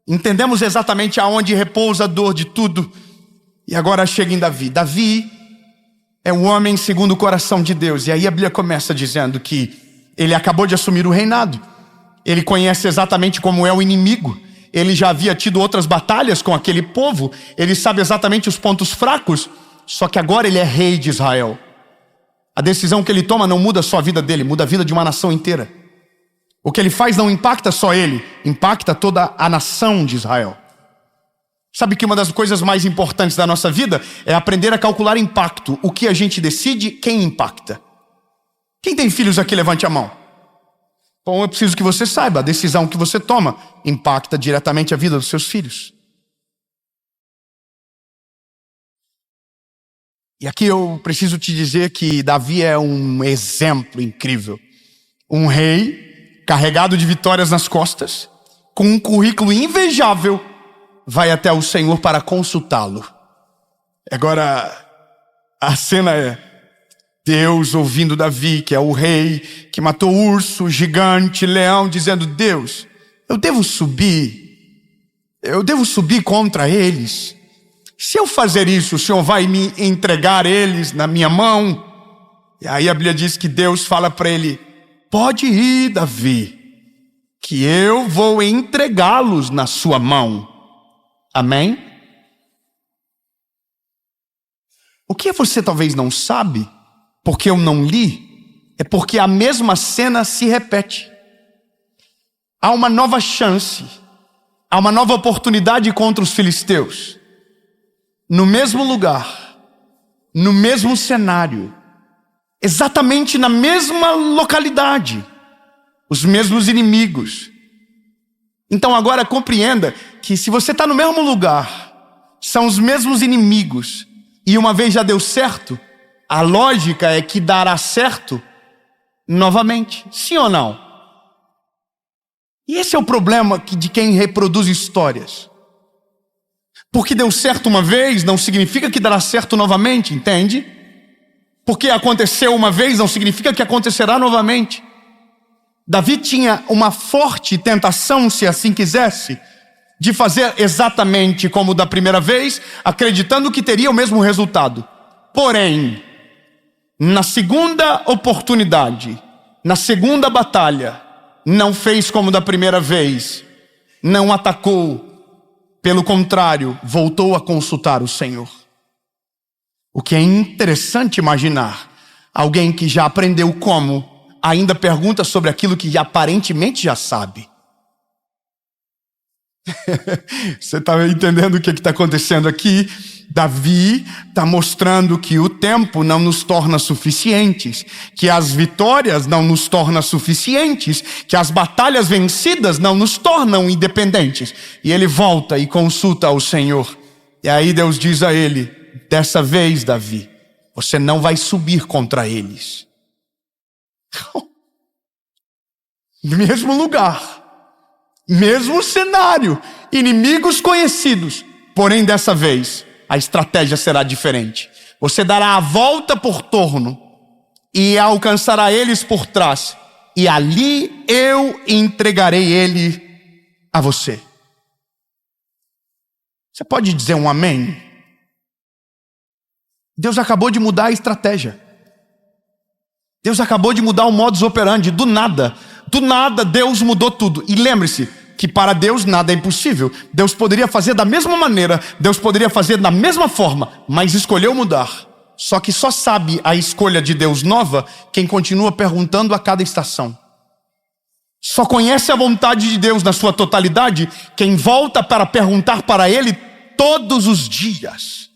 Entendemos exatamente aonde repousa a dor de tudo. E agora chega em Davi. Davi é um homem segundo o coração de Deus. E aí a Bíblia começa dizendo que ele acabou de assumir o reinado. Ele conhece exatamente como é o inimigo. Ele já havia tido outras batalhas com aquele povo. Ele sabe exatamente os pontos fracos. Só que agora ele é rei de Israel. A decisão que ele toma não muda só a vida dele, muda a vida de uma nação inteira. O que ele faz não impacta só ele, impacta toda a nação de Israel. Sabe que uma das coisas mais importantes da nossa vida é aprender a calcular impacto. O que a gente decide, quem impacta. Quem tem filhos aqui, levante a mão. Bom, eu preciso que você saiba, a decisão que você toma impacta diretamente a vida dos seus filhos. E aqui eu preciso te dizer que Davi é um exemplo incrível. Um rei carregado de vitórias nas costas, com um currículo invejável, vai até o Senhor para consultá-lo. Agora, a cena é Deus ouvindo Davi, que é o rei, que matou urso, gigante, leão, dizendo: Deus, eu devo subir contra eles. Se eu fazer isso, o Senhor vai me entregar eles na minha mão? E aí a Bíblia diz que Deus fala para ele: pode ir, Davi, que eu vou entregá-los na sua mão. Amém? O que você talvez não sabe, porque eu não li, é porque a mesma cena se repete. Há uma nova chance, há uma nova oportunidade contra os filisteus. No mesmo lugar, no mesmo cenário, exatamente na mesma localidade, os mesmos inimigos. Então agora compreenda que se você está no mesmo lugar, são os mesmos inimigos, e uma vez já deu certo, a lógica é que dará certo novamente. Sim ou não? E esse é o problema de quem reproduz histórias. Porque deu certo uma vez, não significa que dará certo novamente, entende? Porque aconteceu uma vez não significa que acontecerá novamente. Davi tinha uma forte tentação, se assim quisesse, de fazer exatamente como da primeira vez, acreditando que teria o mesmo resultado. Porém, na segunda oportunidade, na segunda batalha, não fez como da primeira vez, não atacou, pelo contrário, voltou a consultar o Senhor. O que é interessante imaginar, alguém que já aprendeu como, ainda pergunta sobre aquilo que aparentemente já sabe. Você está entendendo o que está acontecendo aqui? Davi está mostrando que o tempo não nos torna suficientes, que as vitórias não nos tornam suficientes, que as batalhas vencidas não nos tornam independentes. E ele volta e consulta ao Senhor. E aí Deus diz a ele: dessa vez, Davi, você não vai subir contra eles. Mesmo lugar. Mesmo cenário, inimigos conhecidos, porém dessa vez a estratégia será diferente. Você dará a volta por torno e alcançará eles por trás, e ali eu entregarei ele a você. Você pode dizer um amém? Deus acabou de mudar a estratégia. Deus acabou de mudar o modus operandi, do nada Deus mudou tudo. E lembre-se que para Deus nada é impossível. Deus poderia fazer da mesma maneira, Deus poderia fazer da mesma forma, mas escolheu mudar. Só que só sabe a escolha de Deus nova quem continua perguntando a cada estação. Só conhece a vontade de Deus na sua totalidade quem volta para perguntar para Ele todos os dias.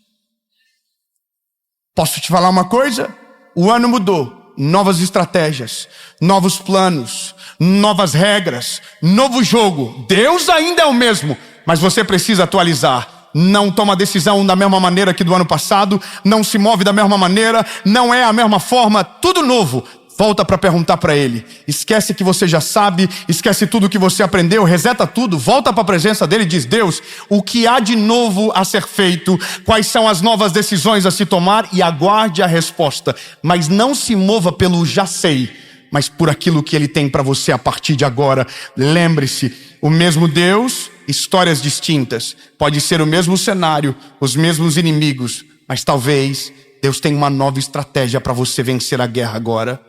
Posso te falar uma coisa? O ano mudou, novas estratégias, novos planos, novas regras, novo jogo. Deus ainda é o mesmo, mas você precisa atualizar. Não toma decisão da mesma maneira que do ano passado, não se move da mesma maneira, não é a mesma forma, tudo novo. Volta para perguntar para Ele. Esquece que você já sabe, esquece tudo que você aprendeu, reseta tudo, volta para a presença dEle e diz: Deus, o que há de novo a ser feito? Quais são as novas decisões a se tomar? E aguarde a resposta. Mas não se mova pelo já sei, mas por aquilo que Ele tem para você a partir de agora. Lembre-se, o mesmo Deus, histórias distintas. Pode ser o mesmo cenário, os mesmos inimigos, mas talvez Deus tenha uma nova estratégia para você vencer a guerra agora.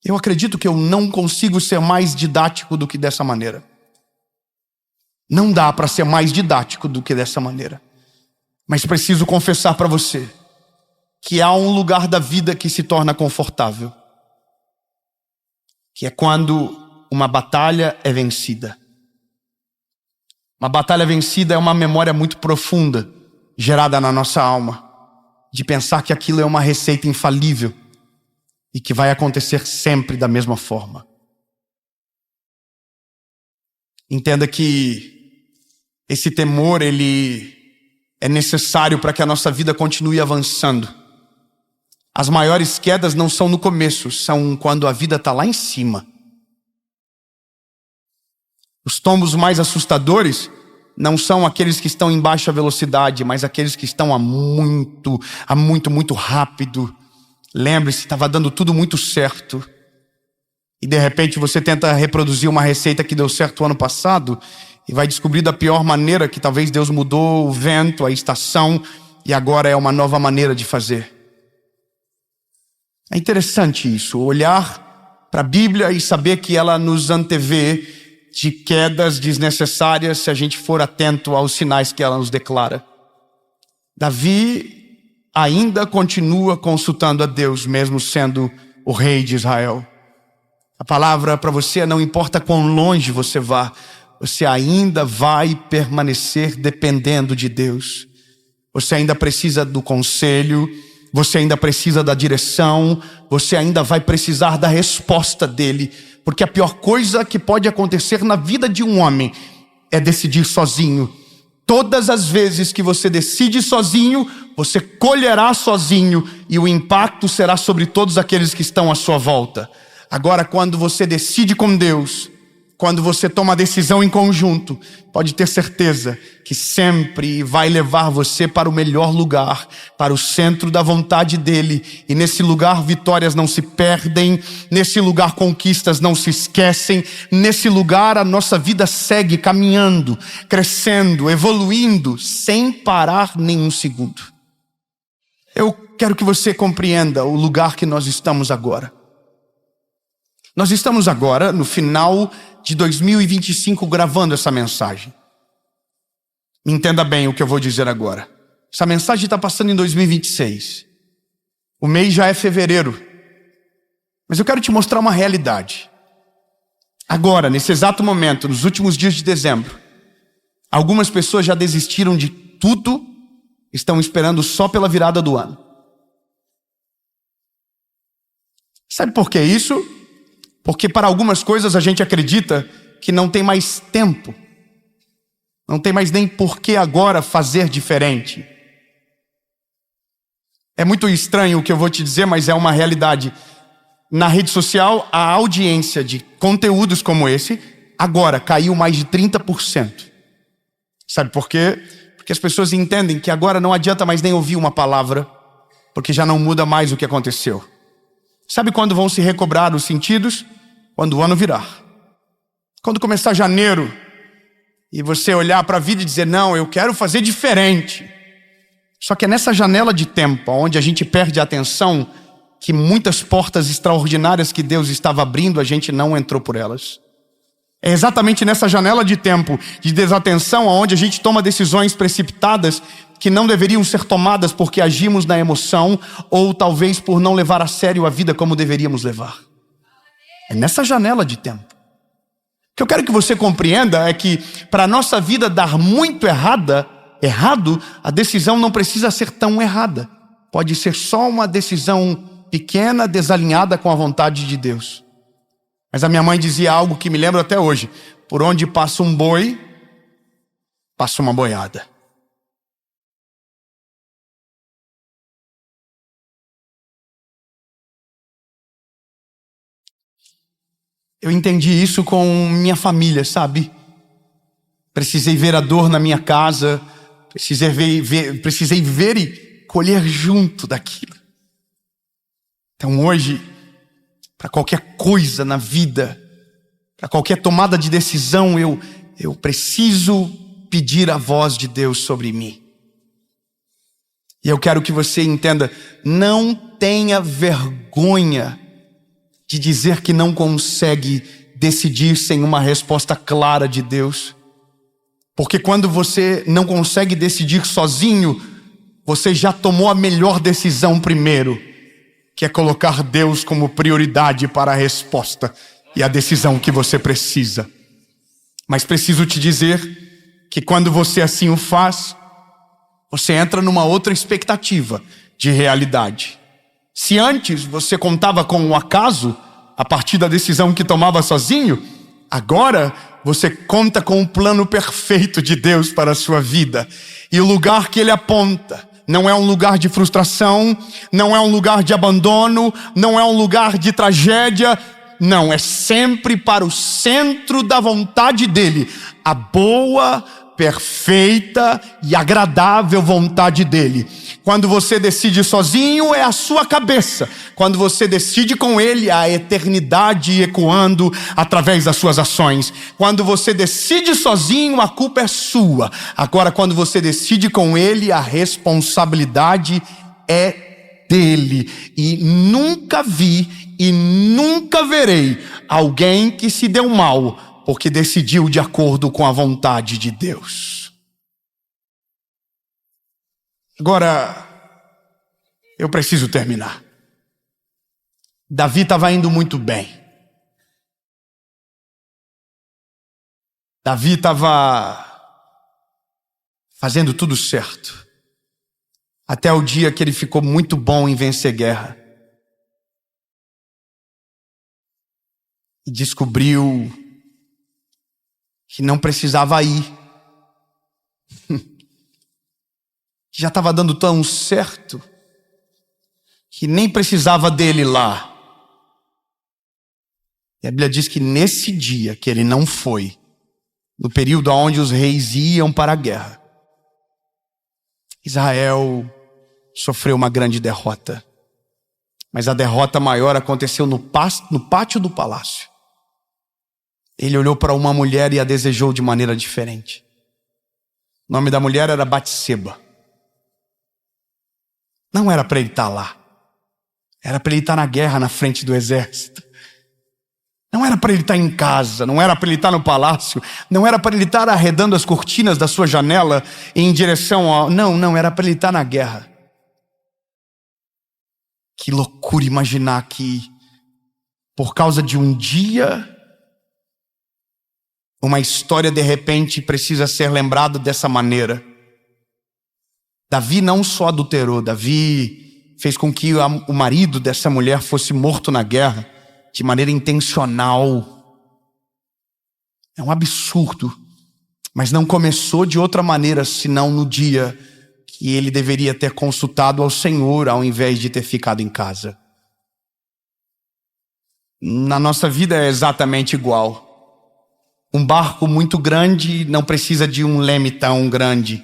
Eu acredito que eu não consigo ser mais didático do que dessa maneira. Não dá para ser mais didático do que dessa maneira. Mas preciso confessar para você que há um lugar da vida que se torna confortável, que é quando uma batalha é vencida. Uma batalha vencida é uma memória muito profunda, gerada na nossa alma, de pensar que aquilo é uma receita infalível e que vai acontecer sempre da mesma forma. Entenda que esse temor, ele é necessário para que a nossa vida continue avançando. As maiores quedas não são no começo, são quando a vida está lá em cima. Os tombos mais assustadores não são aqueles que estão em baixa velocidade, mas aqueles que estão a muito rápido. Lembre-se, estava dando tudo muito certo. E de repente você tenta reproduzir uma receita que deu certo o ano passado e vai descobrir da pior maneira que talvez Deus mudou o vento, a estação, e agora é uma nova maneira de fazer. É interessante isso, olhar para a Bíblia e saber que ela nos antevê de quedas desnecessárias se a gente for atento aos sinais que ela nos declara. Davi ainda continua consultando a Deus, mesmo sendo o rei de Israel. A palavra para você é: não importa quão longe você vá, você ainda vai permanecer dependendo de Deus. Você ainda precisa do conselho, você ainda precisa da direção, você ainda vai precisar da resposta dele. Porque a pior coisa que pode acontecer na vida de um homem é decidir sozinho. Todas as vezes que você decide sozinho, você colherá sozinho e o impacto será sobre todos aqueles que estão à sua volta. Agora, quando você decide com Deus, quando você toma a decisão em conjunto, pode ter certeza que sempre vai levar você para o melhor lugar, para o centro da vontade dele. E nesse lugar vitórias não se perdem, nesse lugar conquistas não se esquecem, nesse lugar a nossa vida segue caminhando, crescendo, evoluindo, sem parar nenhum segundo. Eu quero que você compreenda o lugar que nós estamos agora. Nós estamos agora no final de 2025 gravando essa mensagem. Me entenda bem o que eu vou dizer agora. Essa mensagem está passando em 2026. O mês já é fevereiro. Mas eu quero te mostrar uma realidade. Agora, nesse exato momento, nos últimos dias de dezembro, algumas pessoas já desistiram de tudo, estão esperando só pela virada do ano. Sabe por que isso? Porque para algumas coisas a gente acredita que não tem mais tempo. Não tem mais nem por que agora fazer diferente. É muito estranho o que eu vou te dizer, mas é uma realidade. Na rede social, a audiência de conteúdos como esse, agora caiu mais de 30%. Sabe por quê? Porque as pessoas entendem que agora não adianta mais nem ouvir uma palavra, porque já não muda mais o que aconteceu. Sabe quando vão se recobrar os sentidos? Quando o ano virar. Quando começar janeiro e você olhar para a vida e dizer, não, eu quero fazer diferente. Só que é nessa janela de tempo, onde a gente perde a atenção, que muitas portas extraordinárias que Deus estava abrindo, a gente não entrou por elas. É exatamente nessa janela de tempo de desatenção, onde a gente toma decisões precipitadas que não deveriam ser tomadas porque agimos na emoção ou talvez por não levar a sério a vida como deveríamos levar. É nessa janela de tempo. O que eu quero que você compreenda é que para a nossa vida dar muito errado, a decisão não precisa ser tão errada. Pode ser só uma decisão pequena, desalinhada com a vontade de Deus. Mas a minha mãe dizia algo que me lembro até hoje. Por onde passa um boi, passa uma boiada. Eu entendi isso com minha família, sabe? Precisei ver a dor na minha casa, precisei ver e colher junto daquilo. Então hoje, para qualquer coisa na vida, para qualquer tomada de decisão, eu preciso pedir a voz de Deus sobre mim. E eu quero que você entenda, não tenha vergonha de dizer que não consegue decidir sem uma resposta clara de Deus. Porque quando você não consegue decidir sozinho, você já tomou a melhor decisão primeiro, que é colocar Deus como prioridade para a resposta e a decisão que você precisa. Mas preciso te dizer que quando você assim o faz, você entra numa outra expectativa de realidade. Se antes você contava com o acaso, a partir da decisão que tomava sozinho, agora você conta com o plano perfeito de Deus para a sua vida. E o lugar que Ele aponta não é um lugar de frustração, não é um lugar de abandono, não é um lugar de tragédia. Não, é sempre para o centro da vontade dEle. A boa, perfeita e agradável vontade dEle. Quando você decide sozinho, é a sua cabeça. Quando você decide com Ele, a eternidade ecoando através das suas ações. Quando você decide sozinho, a culpa é sua. Agora, quando você decide com Ele, a responsabilidade é dEle. E nunca vi e nunca verei alguém que se deu mal porque decidiu de acordo com a vontade de Deus. Agora, eu preciso terminar. Davi estava indo muito bem. Davi estava fazendo tudo certo. Até o dia que ele ficou muito bom em vencer guerra. E descobriu que não precisava ir. Que já estava dando tão certo que nem precisava dele lá. E a Bíblia diz que nesse dia que ele não foi, no período onde os reis iam para a guerra, Israel sofreu uma grande derrota. Mas a derrota maior aconteceu no pátio do palácio. Ele olhou para uma mulher e a desejou de maneira diferente. O nome da mulher era Batseba. Não era para ele estar lá. Era para ele estar na guerra, na frente do exército. Não era para ele estar em casa, não era para ele estar no palácio, não era para ele estar arredando as cortinas da sua janela em direção ao... Não, era para ele estar na guerra. Que loucura imaginar que, por causa de um dia, uma história de repente precisa ser lembrada dessa maneira. Davi não só adulterou, Davi fez com que o marido dessa mulher fosse morto na guerra, de maneira intencional. É um absurdo, mas não começou de outra maneira, senão no dia que ele deveria ter consultado ao Senhor, ao invés de ter ficado em casa. Na nossa vida é exatamente igual. Um barco muito grande não precisa de um leme tão grande.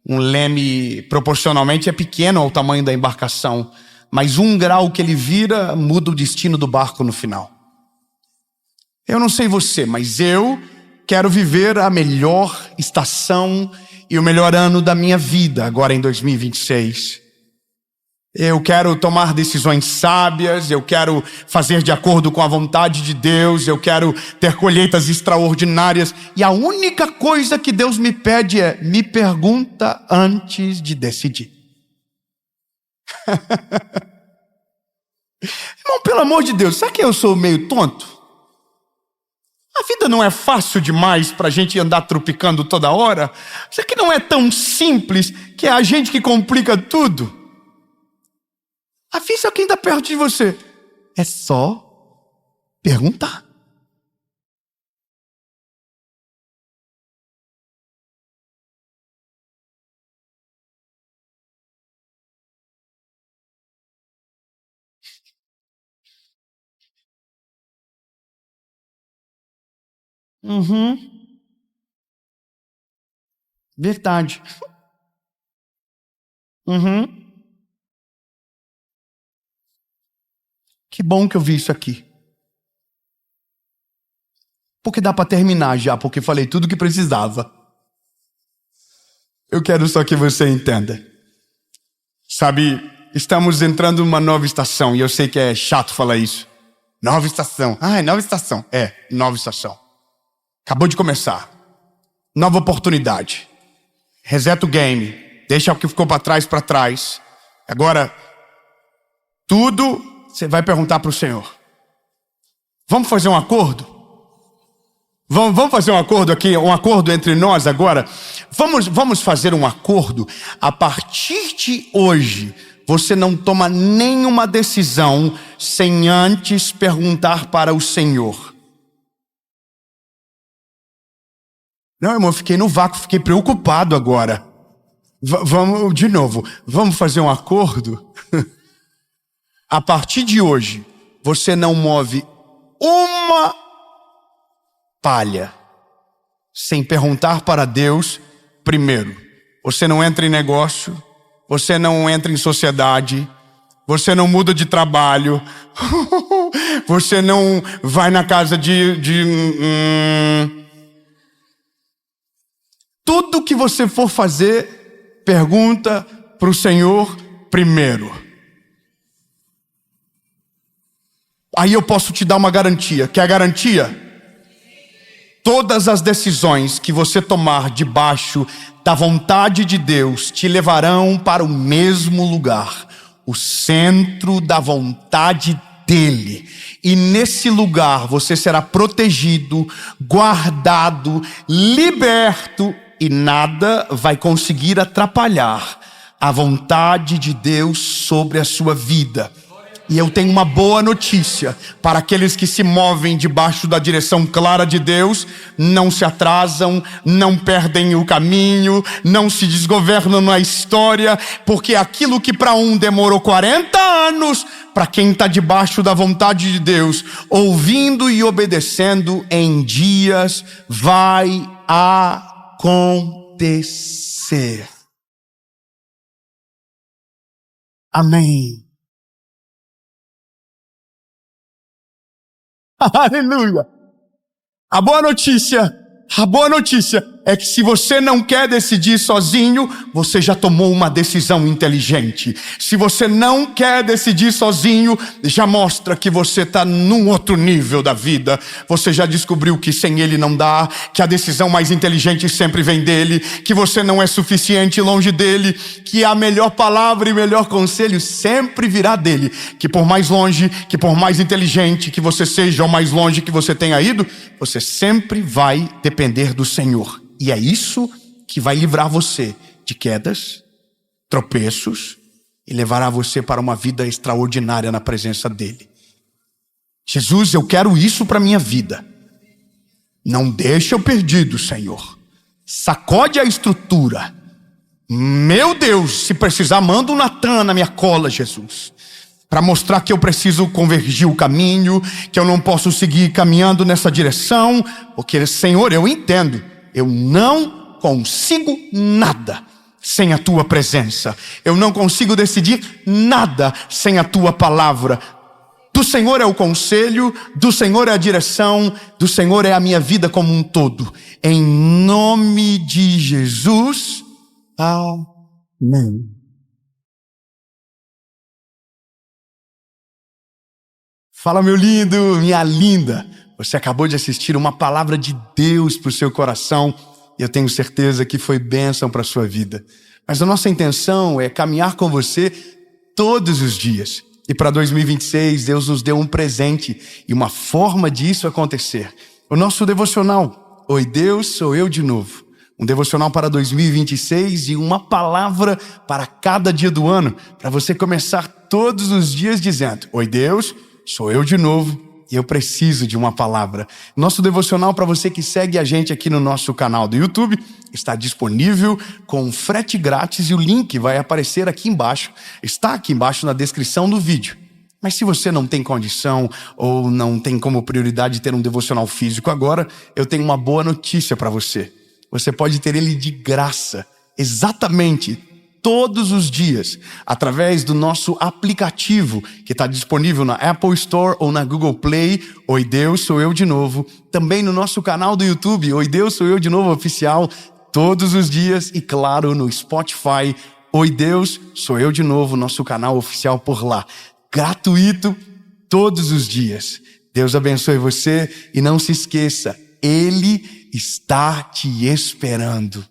Um leme proporcionalmente é pequeno ao tamanho da embarcação, mas 1 grau que ele vira muda o destino do barco no final. Eu não sei você, mas eu quero viver a melhor estação e o melhor ano da minha vida agora em 2026. Eu quero tomar decisões sábias, eu quero fazer de acordo com a vontade de Deus, eu quero ter colheitas extraordinárias. E a única coisa que Deus me pede é: me pergunta antes de decidir. Irmão, pelo amor de Deus, será que eu sou meio tonto? A vida não é fácil demais para a gente andar tropicando toda hora? Será que não é tão simples que é a gente que complica tudo? Avisa quem está perto de você. É só perguntar. Verdade. Que bom que eu vi isso aqui. Porque dá para terminar já, porque falei tudo o que precisava. Eu quero só que você entenda. Sabe, estamos entrando numa nova estação, e eu sei que é chato falar isso. Nova estação. Ah, é nova estação. É, nova estação. Acabou de começar. Nova oportunidade. Reseta o game. Deixa o que ficou para trás. Agora, tudo você vai perguntar para o Senhor. Vamos fazer um acordo? Vamos fazer um acordo aqui, um acordo entre nós agora. Vamos fazer um acordo. A partir de hoje, você não toma nenhuma decisão sem antes perguntar para o Senhor. Não, irmão, eu fiquei no vácuo, fiquei preocupado agora. Vamos, de novo, vamos fazer um acordo? A partir de hoje, você não move uma palha sem perguntar para Deus primeiro. Você não entra em negócio, você não entra em sociedade, você não muda de trabalho, você não vai na casa Tudo que você for fazer, pergunta para o Senhor primeiro. Aí eu posso te dar uma garantia. Quer garantia? Todas as decisões que você tomar debaixo da vontade de Deus te levarão para o mesmo lugar, o centro da vontade dele. E nesse lugar você será protegido, guardado, liberto, e nada vai conseguir atrapalhar a vontade de Deus sobre a sua vida. E eu tenho uma boa notícia para aqueles que se movem debaixo da direção clara de Deus: não se atrasam, não perdem o caminho, não se desgovernam na história, porque aquilo que para um demorou 40 anos, para quem está debaixo da vontade de Deus, ouvindo e obedecendo, em dias vai acontecer. Amém. Aleluia. A boa notícia é que se você não quer decidir sozinho, você já tomou uma decisão inteligente. Se você não quer decidir sozinho, já mostra que você está num outro nível da vida. Você já descobriu que sem ele não dá, que a decisão mais inteligente sempre vem dele, que você não é suficiente longe dele, que a melhor palavra e melhor conselho sempre virá dele. Que por mais longe, que por mais inteligente que você seja, ou mais longe que você tenha ido, você sempre vai depender do Senhor. E é isso que vai livrar você de quedas, tropeços, e levará você para uma vida extraordinária na presença dele. Jesus, eu quero isso para minha vida. Não deixa eu perdido, Senhor. Sacode a estrutura. Meu Deus, se precisar, manda um Natan na minha cola, Jesus, para mostrar que eu preciso convergir o caminho, que eu não posso seguir caminhando nessa direção, porque, Senhor, eu entendo, eu não consigo nada sem a tua presença. Eu não consigo decidir nada sem a tua palavra. Do Senhor é o conselho, do Senhor é a direção, do Senhor é a minha vida como um todo. Em nome de Jesus, amém. Fala, meu lindo, minha linda. Você acabou de assistir uma palavra de Deus para o seu coração. E eu tenho certeza que foi bênção para a sua vida. Mas a nossa intenção é caminhar com você todos os dias. E para 2026, Deus nos deu um presente e uma forma disso acontecer. O nosso devocional, Oi Deus, sou eu de novo. Um devocional para 2026 e uma palavra para cada dia do ano, para você começar todos os dias dizendo: Oi Deus, sou eu de novo e eu preciso de uma palavra. Nosso devocional, para você que segue a gente aqui no nosso canal do YouTube, está disponível com frete grátis e o link vai aparecer aqui embaixo. Está aqui embaixo na descrição do vídeo. Mas se você não tem condição ou não tem como prioridade ter um devocional físico agora, eu tenho uma boa notícia para você. Você pode ter ele de graça, exatamente todos os dias, através do nosso aplicativo, que está disponível na Apple Store ou na Google Play, Oi Deus, sou eu de novo. Também no nosso canal do YouTube, Oi Deus, sou eu de novo oficial, todos os dias. E claro, no Spotify, Oi Deus, sou eu de novo, nosso canal oficial por lá. Gratuito, todos os dias. Deus abençoe você e não se esqueça, Ele está te esperando.